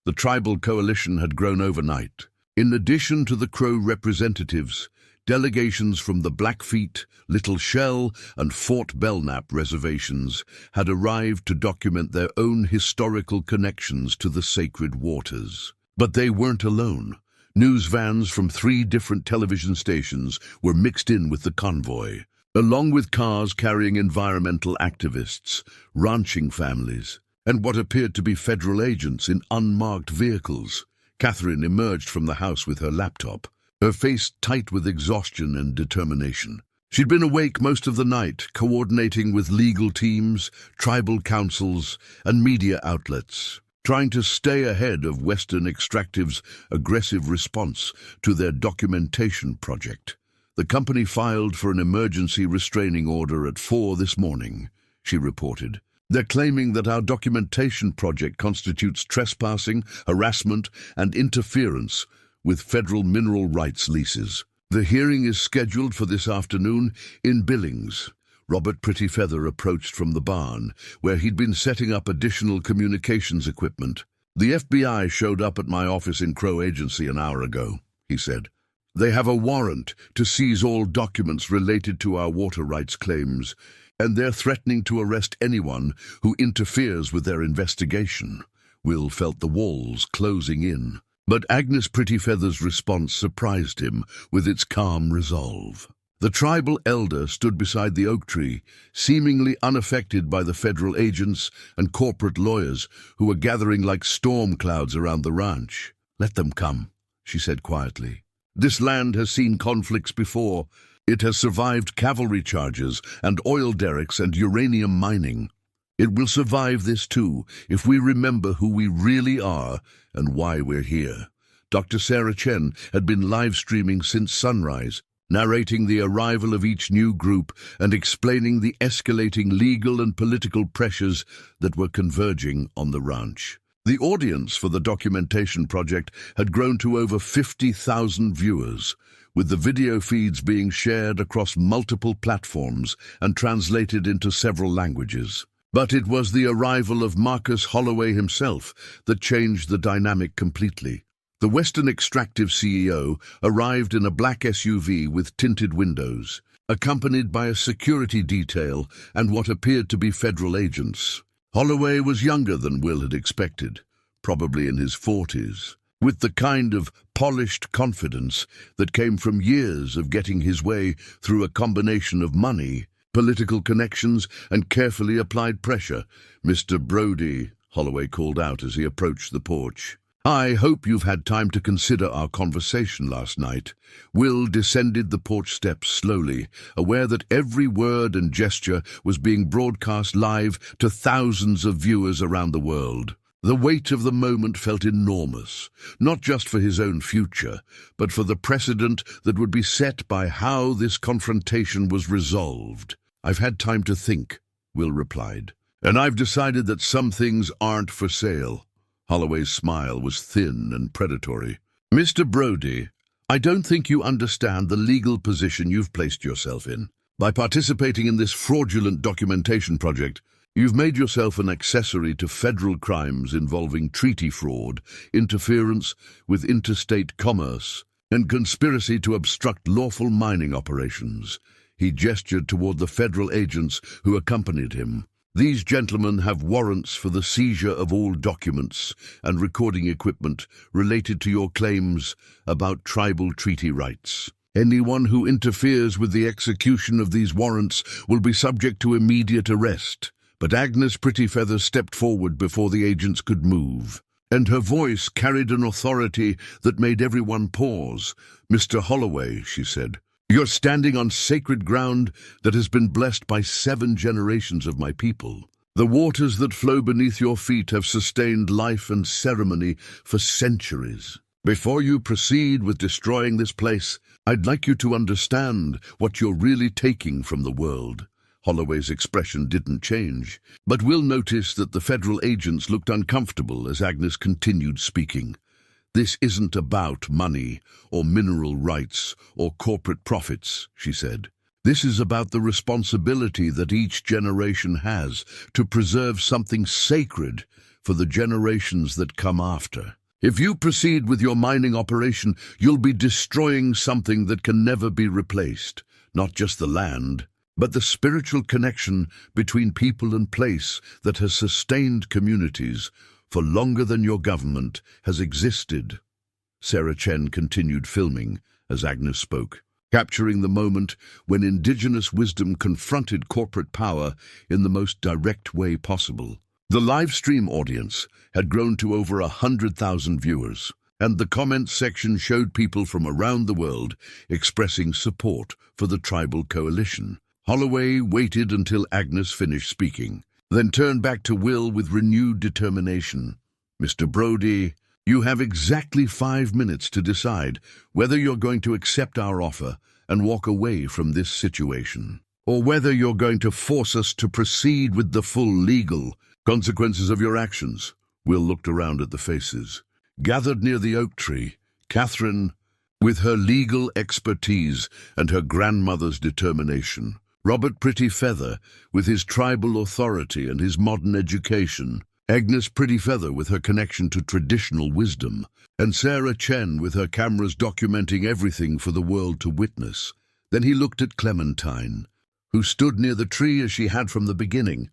The tribal coalition had grown overnight. In addition to the Crow representatives, delegations from the Blackfeet, Little Shell, and Fort Belknap reservations had arrived to document their own historical connections to the sacred waters. But they weren't alone. News vans from 3 different television stations were mixed in with the convoy, along with cars carrying environmental activists, ranching families, and what appeared to be federal agents in unmarked vehicles. Catherine emerged from the house with her laptop, her face tight with exhaustion and determination. She'd been awake most of the night, coordinating with legal teams, tribal councils, and media outlets, trying to stay ahead of Western Extractive's aggressive response to their documentation project. "The company filed for an emergency restraining order at 4 this morning," she reported. "They're claiming that our documentation project constitutes trespassing, harassment, and interference with federal mineral rights leases. The hearing is scheduled for this afternoon in Billings." Robert Prettyfeather approached from the barn, where he'd been setting up additional communications equipment. "The FBI showed up at my office in Crow Agency an hour ago," he said. "They have a warrant to seize all documents related to our water rights claims, and they're threatening to arrest anyone who interferes with their investigation." Will felt the walls closing in, but Agnes Prettyfeather's response surprised him with its calm resolve. The tribal elder stood beside the oak tree, seemingly unaffected by the federal agents and corporate lawyers who were gathering like storm clouds around the ranch. "Let them come," she said quietly. "This land has seen conflicts before. It has survived cavalry charges and oil derricks and uranium mining. It will survive this too, if we remember who we really are and why we're here." Dr. Sarah Chen had been live streaming since sunrise, narrating the arrival of each new group and explaining the escalating legal and political pressures that were converging on the ranch. The audience for the documentation project had grown to over 50,000 viewers, with the video feeds being shared across multiple platforms and translated into several languages. But it was the arrival of Marcus Holloway himself that changed the dynamic completely. The Western Extractive CEO arrived in a black SUV with tinted windows, accompanied by a security detail and what appeared to be federal agents. Holloway was younger than Will had expected, probably in his 40s, with the kind of polished confidence that came from years of getting his way through a combination of money, political connections, and carefully applied pressure. "Mr. Brody," Holloway called out as he approached the porch. "I hope you've had time to consider our conversation last night." Will descended the porch steps slowly, aware that every word and gesture was being broadcast live to thousands of viewers around the world. The weight of the moment felt enormous, not just for his own future, but for the precedent that would be set by how this confrontation was resolved. "I've had time to think," Will replied, "and I've decided that some things aren't for sale." Holloway's smile was thin and predatory. "Mr. Brody, I don't think you understand the legal position you've placed yourself in. By participating in this fraudulent documentation project, you've made yourself an accessory to federal crimes involving treaty fraud, interference with interstate commerce, and conspiracy to obstruct lawful mining operations." He gestured toward the federal agents who accompanied him. "These gentlemen have warrants for the seizure of all documents and recording equipment related to your claims about tribal treaty rights. Anyone who interferes with the execution of these warrants will be subject to immediate arrest." But Agnes Prettyfeather stepped forward before the agents could move, and her voice carried an authority that made everyone pause. "Mr. Holloway," she said, "you're standing on sacred ground that has been blessed by 7 generations of my people. The waters that flow beneath your feet have sustained life and ceremony for centuries. Before you proceed with destroying this place, I'd like you to understand what you're really taking from the world." Holloway's expression didn't change, but Will noticed that the federal agents looked uncomfortable as Agnes continued speaking. "This isn't about money or mineral rights or corporate profits," she said. "This is about the responsibility that each generation has to preserve something sacred for the generations that come after. If you proceed with your mining operation, you'll be destroying something that can never be replaced, not just the land, but the spiritual connection between people and place that has sustained communities for longer than your government has existed." Sarah Chen continued filming as Agnes spoke, capturing the moment when indigenous wisdom confronted corporate power in the most direct way possible. The live stream audience had grown to over 100,000 viewers, and the comments section showed people from around the world expressing support for the tribal coalition. Holloway waited until Agnes finished speaking, then turned back to Will with renewed determination. "Mr. Brody, you have exactly 5 minutes to decide whether you're going to accept our offer and walk away from this situation, or whether you're going to force us to proceed with the full legal consequences of your actions." Will looked around at the faces. Gathered near the oak tree, Catherine, with her legal expertise and her grandmother's determination; Robert Prettyfeather, with his tribal authority and his modern education; Agnes Prettyfeather, with her connection to traditional wisdom; and Sarah Chen, with her cameras documenting everything for the world to witness. Then he looked at Clementine, who stood near the tree as she had from the beginning,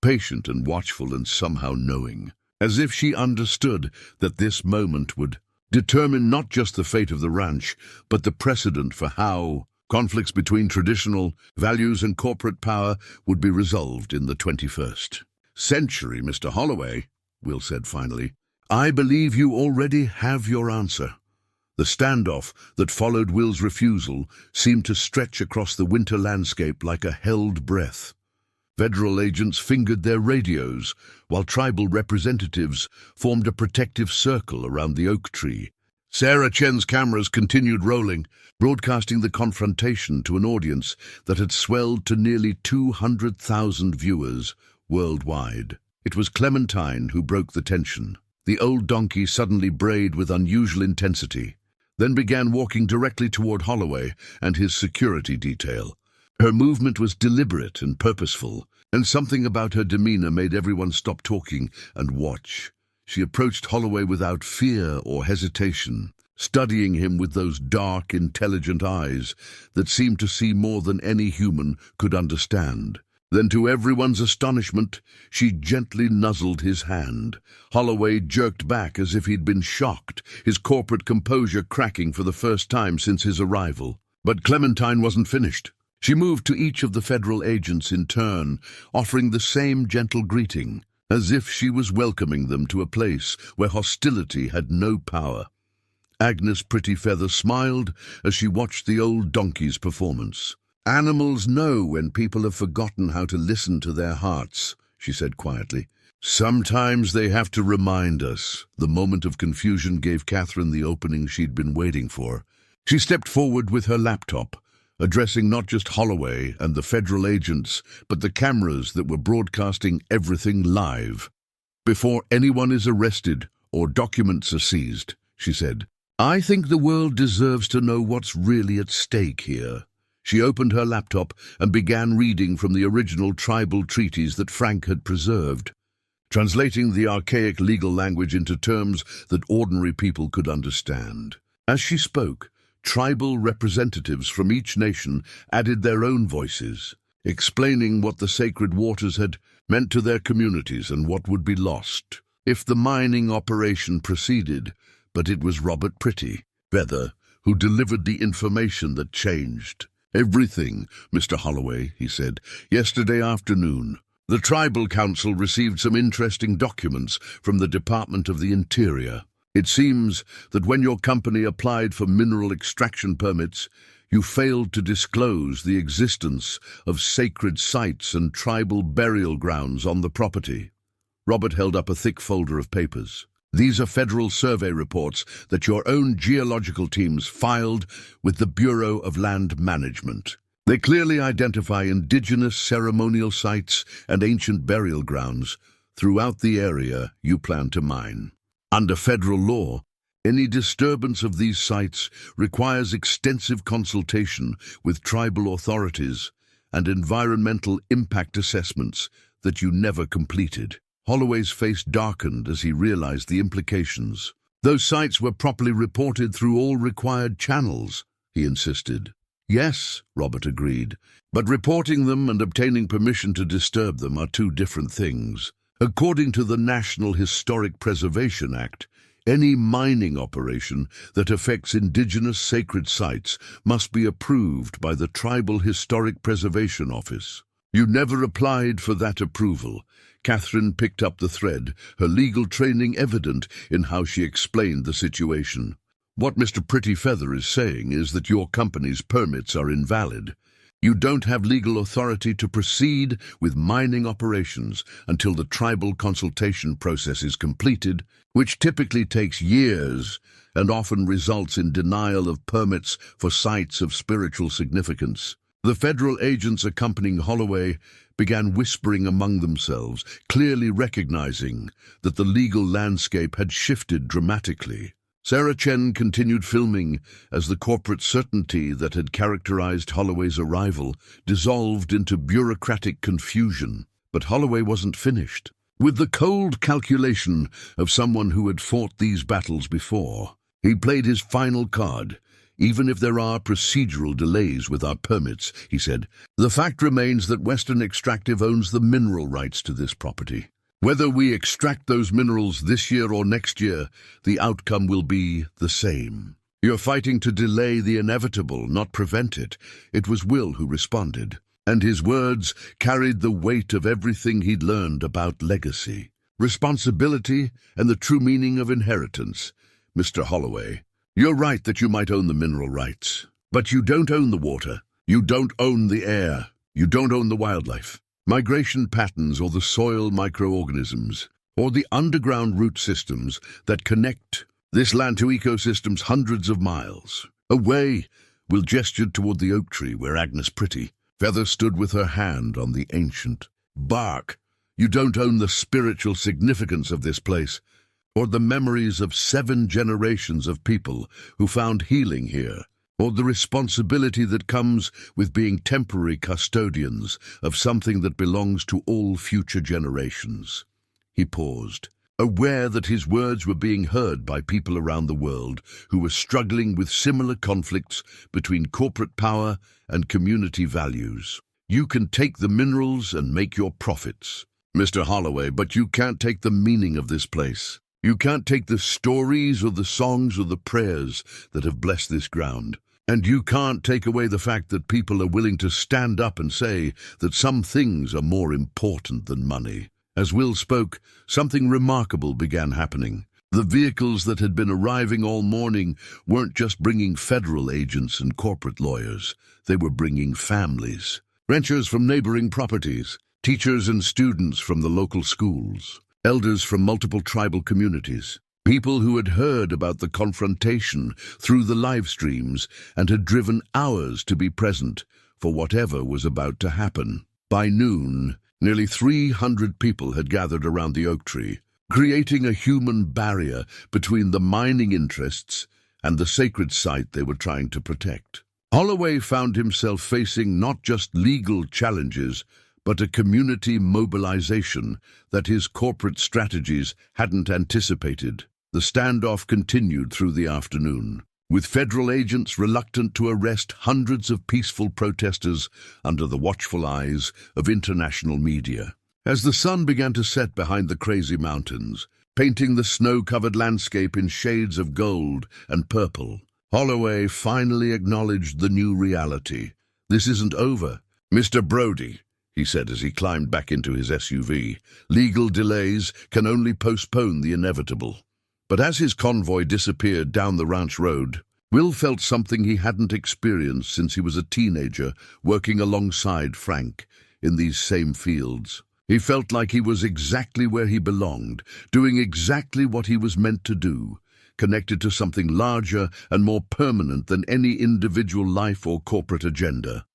patient and watchful and somehow knowing, as if she understood that this moment would determine not just the fate of the ranch, but the precedent for how Conflicts between traditional values and corporate power would be resolved in the 21st century, Mr. Holloway, Will said finally. I believe you already have your answer. The standoff that followed Will's refusal seemed to stretch across the winter landscape like a held breath. Federal agents fingered their radios, while tribal representatives formed a protective circle around the oak tree. Sarah Chen's cameras continued rolling, broadcasting the confrontation to an audience that had swelled to nearly 200,000 viewers worldwide. It was Clementine who broke the tension. The old donkey suddenly brayed with unusual intensity, then began walking directly toward Holloway and his security detail. Her movement was deliberate and purposeful, and something about her demeanor made everyone stop talking and watch. She approached Holloway without fear or hesitation, studying him with those dark, intelligent eyes that seemed to see more than any human could understand. Then, to everyone's astonishment, she gently nuzzled his hand. Holloway jerked back as if he'd been shocked, his corporate composure cracking for the first time since his arrival. But Clementine wasn't finished. She moved to each of the federal agents in turn, offering the same gentle greeting, as if she was welcoming them to a place where hostility had no power. Agnes Prettyfeather smiled as she watched the old donkey's performance. Animals know when people have forgotten how to listen to their hearts, she said quietly. Sometimes they have to remind us. The moment of confusion gave Catherine the opening she'd been waiting for. She stepped forward with her laptop, addressing not just Holloway and the federal agents, but the cameras that were broadcasting everything live. Before anyone is arrested or documents are seized, she said, I think the world deserves to know what's really at stake here. She opened her laptop and began reading from the original tribal treaties that Frank had preserved, translating the archaic legal language into terms that ordinary people could understand. As she spoke, tribal representatives from each nation added their own voices, explaining what the sacred waters had meant to their communities and what would be lost if the mining operation proceeded. But it was Robert Prettyfeather who delivered the information that changed everything, Mr. Holloway, he said. Yesterday afternoon, the Tribal Council received some interesting documents from the Department of the Interior. It seems that when your company applied for mineral extraction permits, you failed to disclose the existence of sacred sites and tribal burial grounds on the property. Robert held up a thick folder of papers. These are federal survey reports that your own geological teams filed with the Bureau of Land Management. They clearly identify indigenous ceremonial sites and ancient burial grounds throughout the area you plan to mine. Under federal law, any disturbance of these sites requires extensive consultation with tribal authorities and environmental impact assessments that you never completed. Holloway's face darkened as he realized the implications. Those sites were properly reported through all required channels, he insisted. Yes, Robert agreed, but reporting them and obtaining permission to disturb them are two different things. According to the National Historic Preservation Act, any mining operation that affects indigenous sacred sites must be approved by the Tribal Historic Preservation Office. You never applied for that approval. Catherine picked up the thread, her legal training evident in how she explained the situation. What Mr. Prettyfeather is saying is that your company's permits are invalid. You don't have legal authority to proceed with mining operations until the tribal consultation process is completed, which typically takes years and often results in denial of permits for sites of spiritual significance. The federal agents accompanying Holloway began whispering among themselves, clearly recognizing that the legal landscape had shifted dramatically. Sarah Chen continued filming as the corporate certainty that had characterized Holloway's arrival dissolved into bureaucratic confusion. But Holloway wasn't finished. With the cold calculation of someone who had fought these battles before, he played his final card. Even if there are procedural delays with our permits, he said, the fact remains that Western Extractive owns the mineral rights to this property. Whether we extract those minerals this year or next year, the outcome will be the same. You're fighting to delay the inevitable, not prevent it. It was Will who responded, and his words carried the weight of everything he'd learned about legacy, responsibility, and the true meaning of inheritance. Mr. Holloway, you're right that you might own the mineral rights, but you don't own the water. You don't own the air. You don't own the wildlife, migration patterns, or the soil microorganisms, or the underground root systems that connect this land to ecosystems hundreds of miles away. Will gestured toward the oak tree where Agnes Pretty Feather stood with her hand on the ancient bark. You don't own the spiritual significance of this place, or the memories of 7 generations of people who found healing here, or the responsibility that comes with being temporary custodians of something that belongs to all future generations. He paused, aware that his words were being heard by people around the world who were struggling with similar conflicts between corporate power and community values. You can take the minerals and make your profits, Mr. Holloway, but you can't take the meaning of this place. You can't take the stories or the songs or the prayers that have blessed this ground. And you can't take away the fact that people are willing to stand up and say that some things are more important than money. As Will spoke, something remarkable began happening. The vehicles that had been arriving all morning weren't just bringing federal agents and corporate lawyers. They were bringing families, ranchers from neighboring properties, teachers and students from the local schools, elders from multiple tribal communities, people who had heard about the confrontation through the live streams and had driven hours to be present for whatever was about to happen. By noon, nearly 300 people had gathered around the oak tree, creating a human barrier between the mining interests and the sacred site they were trying to protect. Holloway found himself facing not just legal challenges, but a community mobilization that his corporate strategies hadn't anticipated. The standoff continued through the afternoon, with federal agents reluctant to arrest hundreds of peaceful protesters under the watchful eyes of international media. As the sun began to set behind the crazy mountains, painting the snow-covered landscape in shades of gold and purple, Holloway finally acknowledged the new reality. This isn't over, Mr. Brody, he said as he climbed back into his SUV. Legal delays can only postpone the inevitable. But as his convoy disappeared down the ranch road, Will felt something he hadn't experienced since he was a teenager working alongside Frank in these same fields. He felt like he was exactly where he belonged, doing exactly what he was meant to do, connected to something larger and more permanent than any individual life or corporate agenda.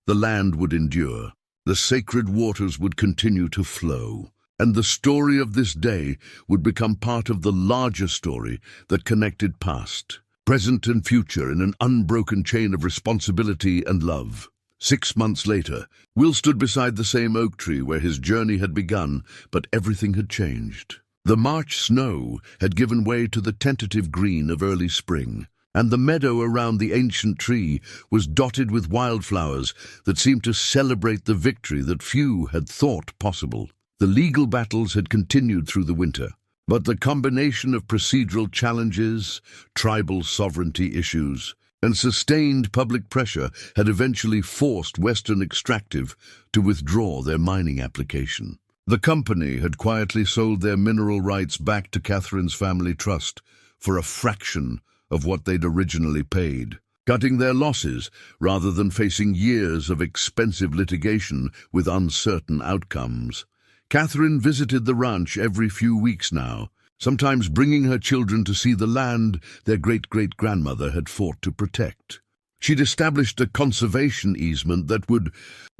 The land would endure, the sacred waters would continue to flow, and the story of this day would become part of the larger story that connected past, present and future in an unbroken chain of responsibility and love. 6 months later, Will stood beside the same oak tree where his journey had begun, but everything had changed. The March snow had given way to the tentative green of early spring, and the meadow around the ancient tree was dotted with wildflowers that seemed to celebrate the victory that few had thought possible. The legal battles had continued through the winter, but the combination of procedural challenges, tribal sovereignty issues, and sustained public pressure had eventually forced Western Extractive to withdraw their mining application. The company had quietly sold their mineral rights back to Catherine's family trust for a fraction of what they'd originally paid, cutting their losses rather than facing years of expensive litigation with uncertain outcomes. Catherine visited the ranch every few weeks now, sometimes bringing her children to see the land their great-great-grandmother had fought to protect. She'd established a conservation easement that would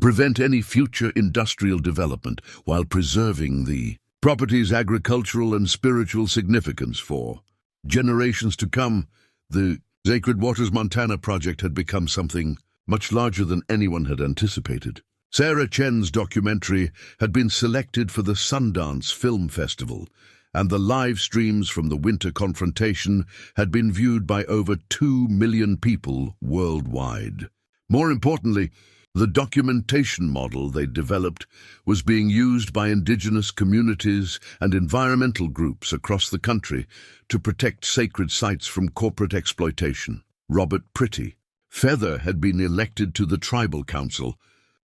prevent any future industrial development while preserving the property's agricultural and spiritual significance for generations to come. The Sacred Waters Montana project had become something much larger than anyone had anticipated. Sarah Chen's documentary had been selected for the Sundance Film Festival, and the live streams from the winter confrontation had been viewed by over 2 million people worldwide. More importantly, The documentation model they developed was being used by indigenous communities and environmental groups across the country to protect sacred sites from corporate exploitation. Robert Pretty Feather had been elected to the Tribal Council,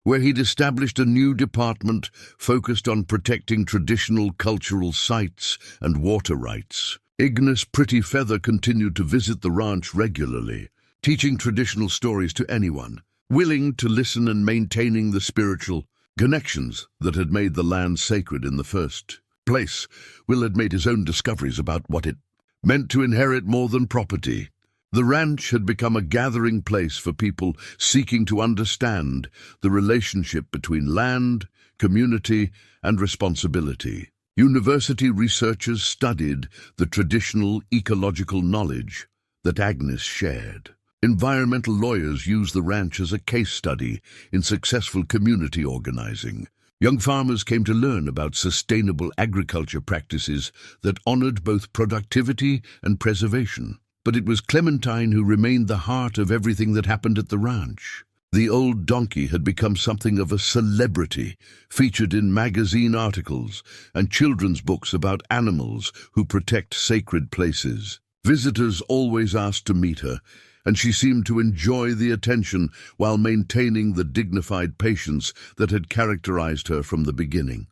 where he'd established a new department focused on protecting traditional cultural sites and water rights. Ignis Pretty Feather continued to visit the ranch regularly, teaching traditional stories to anyone willing to listen and maintaining the spiritual connections that had made the land sacred in the first place. Will had made his own discoveries about what it meant to inherit more than property. The ranch had become a gathering place for people seeking to understand the relationship between land, community, and responsibility. University researchers studied the traditional ecological knowledge that Agnes shared. Environmental lawyers used the ranch as a case study in successful community organizing. Young farmers came to learn about sustainable agriculture practices that honored both productivity and preservation. But it was Clementine who remained the heart of everything that happened at the ranch. The old donkey had become something of a celebrity, featured in magazine articles and children's books about animals who protect sacred places. Visitors always asked to meet her, and she seemed to enjoy the attention while maintaining the dignified patience that had characterized her from the beginning.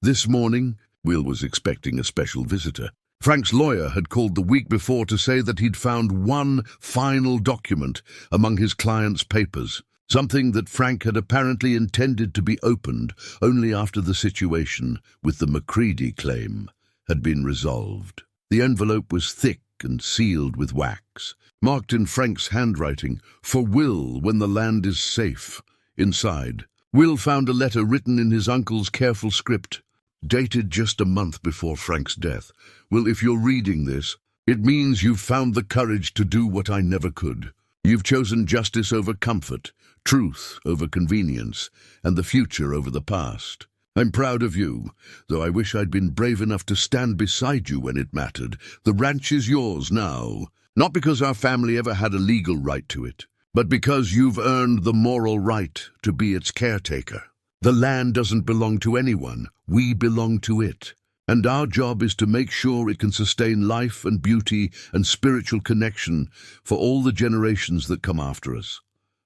This morning, Will was expecting a special visitor. Frank's lawyer had called the week before to say that he'd found one final document among his client's papers, something that Frank had apparently intended to be opened only after the situation with the McCriedi claim had been resolved. The envelope was thick and sealed with wax, marked in Frank's handwriting, "For Will when the land is safe." Inside, Will found a letter written in his uncle's careful script, dated just a month before Frank's death. "Will, if you're reading this, it means you've found the courage to do what I never could. You've chosen justice over comfort, truth over convenience, and the future over the past. I'm proud of you, though I wish I'd been brave enough to stand beside you when it mattered. The ranch is yours now, not because our family ever had a legal right to it, but because you've earned the moral right to be its caretaker. The land doesn't belong to anyone, we belong to it, and our job is to make sure it can sustain life and beauty and spiritual connection for all the generations that come after us.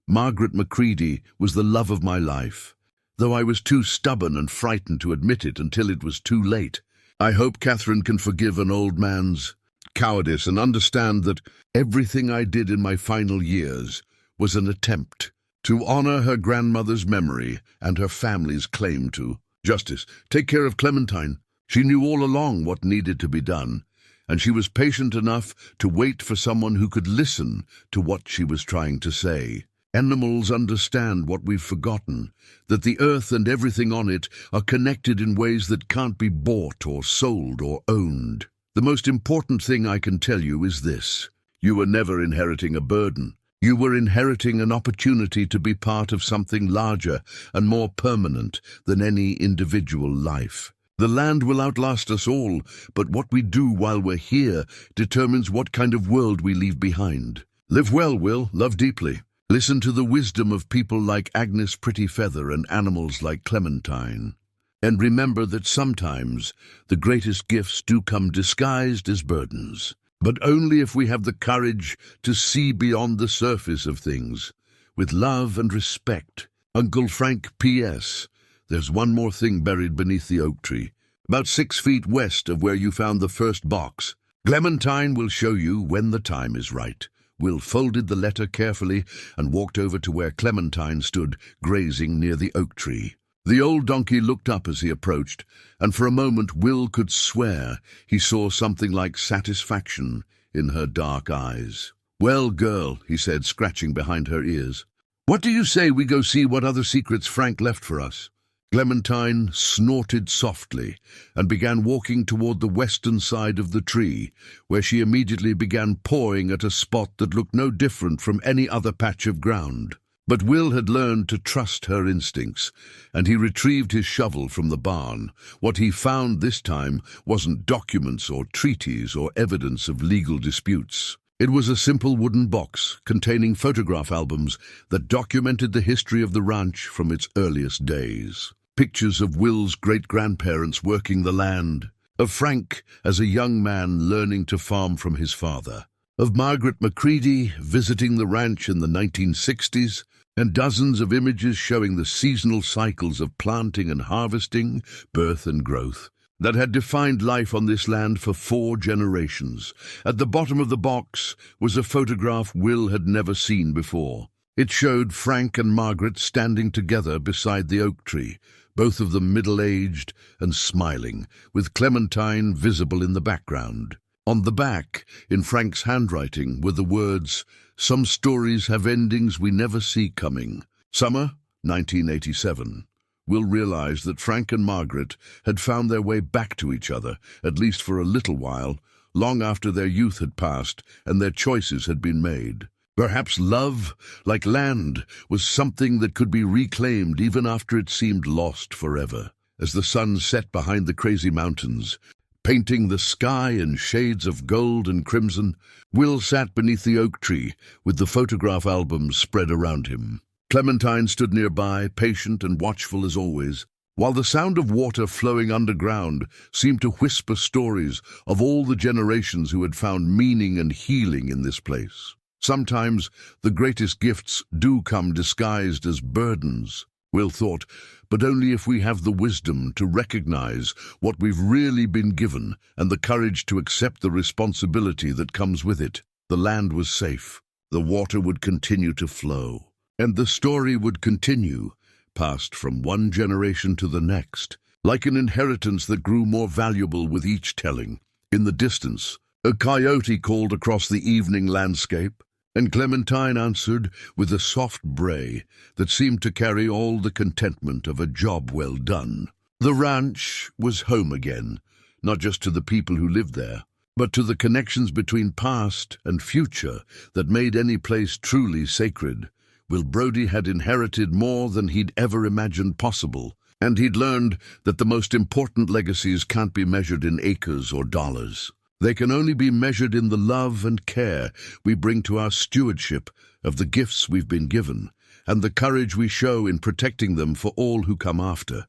Margaret McCriedi was the love of my life, though I was too stubborn and frightened to admit it until it was too late. I hope Catherine can forgive an old man's cowardice and understand that everything I did in my final years was an attempt to honor her grandmother's memory and her family's claim to justice. Take care of Clementine. She knew all along what needed to be done, and she was patient enough to wait for someone who could listen to what she was trying to say. Animals understand what we've forgotten, that the earth and everything on it are connected in ways that can't be bought or sold or owned. The most important thing I can tell you is this: you were never inheriting a burden. You were inheriting an opportunity to be part of something larger and more permanent than any individual life. The land will outlast us all, but what we do while we're here determines what kind of world we leave behind. Live well, Will. Love deeply. Listen to the wisdom of people like Agnes Pretty Feather and animals like Clementine. And remember that sometimes the greatest gifts do come disguised as burdens, but only if we have the courage to see beyond the surface of things. With love and respect, Uncle Frank. P.S. There's one more thing buried beneath the oak tree, about 6 feet west of where you found the first box. Clementine will show you when the time is right. Will folded the letter carefully and walked over to where Clementine stood grazing near the oak tree. The old donkey looked up as he approached, and for a moment Will could swear he saw something like satisfaction in her dark eyes. "Well, girl," he said, scratching behind her ears, "what do you say we go see what other secrets Frank left for us?" Clementine snorted softly and began walking toward the western side of the tree, where she immediately began pawing at a spot that looked no different from any other patch of ground. But Will had learned to trust her instincts, and he retrieved his shovel from the barn. What he found this time wasn't documents or treaties or evidence of legal disputes. It was a simple wooden box containing photograph albums that documented the history of the ranch from its earliest days. Pictures of Will's great-grandparents working the land, of Frank as a young man learning to farm from his father, of Margaret McCriedi visiting the ranch in the 1960s, and dozens of images showing the seasonal cycles of planting and harvesting, birth and growth, that had defined life on this land for 4 generations. At the bottom of the box was a photograph Will had never seen before. It showed Frank and Margaret standing together beside the oak tree, both of them middle-aged and smiling, with Clementine visible in the background. On the back, in Frank's handwriting, were the words, "Some stories have endings we never see coming." Summer 1987. Will realized that Frank and Margaret had found their way back to each other, at least for a little while, long after their youth had passed and their choices had been made. Perhaps love, like land, was something that could be reclaimed even after it seemed lost forever. As the sun set behind the crazy mountains, painting the sky in shades of gold and crimson, Will sat beneath the oak tree with the photograph albums spread around him. Clementine stood nearby, patient and watchful as always, while the sound of water flowing underground seemed to whisper stories of all the generations who had found meaning and healing in this place. Sometimes the greatest gifts do come disguised as burdens, Will thought, but only if we have the wisdom to recognize what we've really been given and the courage to accept the responsibility that comes with it. The land was safe, the water would continue to flow, and the story would continue, passed from one generation to the next, like an inheritance that grew more valuable with each telling. In the distance, a coyote called across the evening landscape, and Clementine answered with a soft bray that seemed to carry all the contentment of a job well done. The ranch was home again, not just to the people who lived there, but to the connections between past and future that made any place truly sacred. Will Brody had inherited more than he'd ever imagined possible, and he'd learned that the most important legacies can't be measured in acres or dollars. They can only be measured in the love and care we bring to our stewardship of the gifts we've been given, and the courage we show in protecting them for all who come after.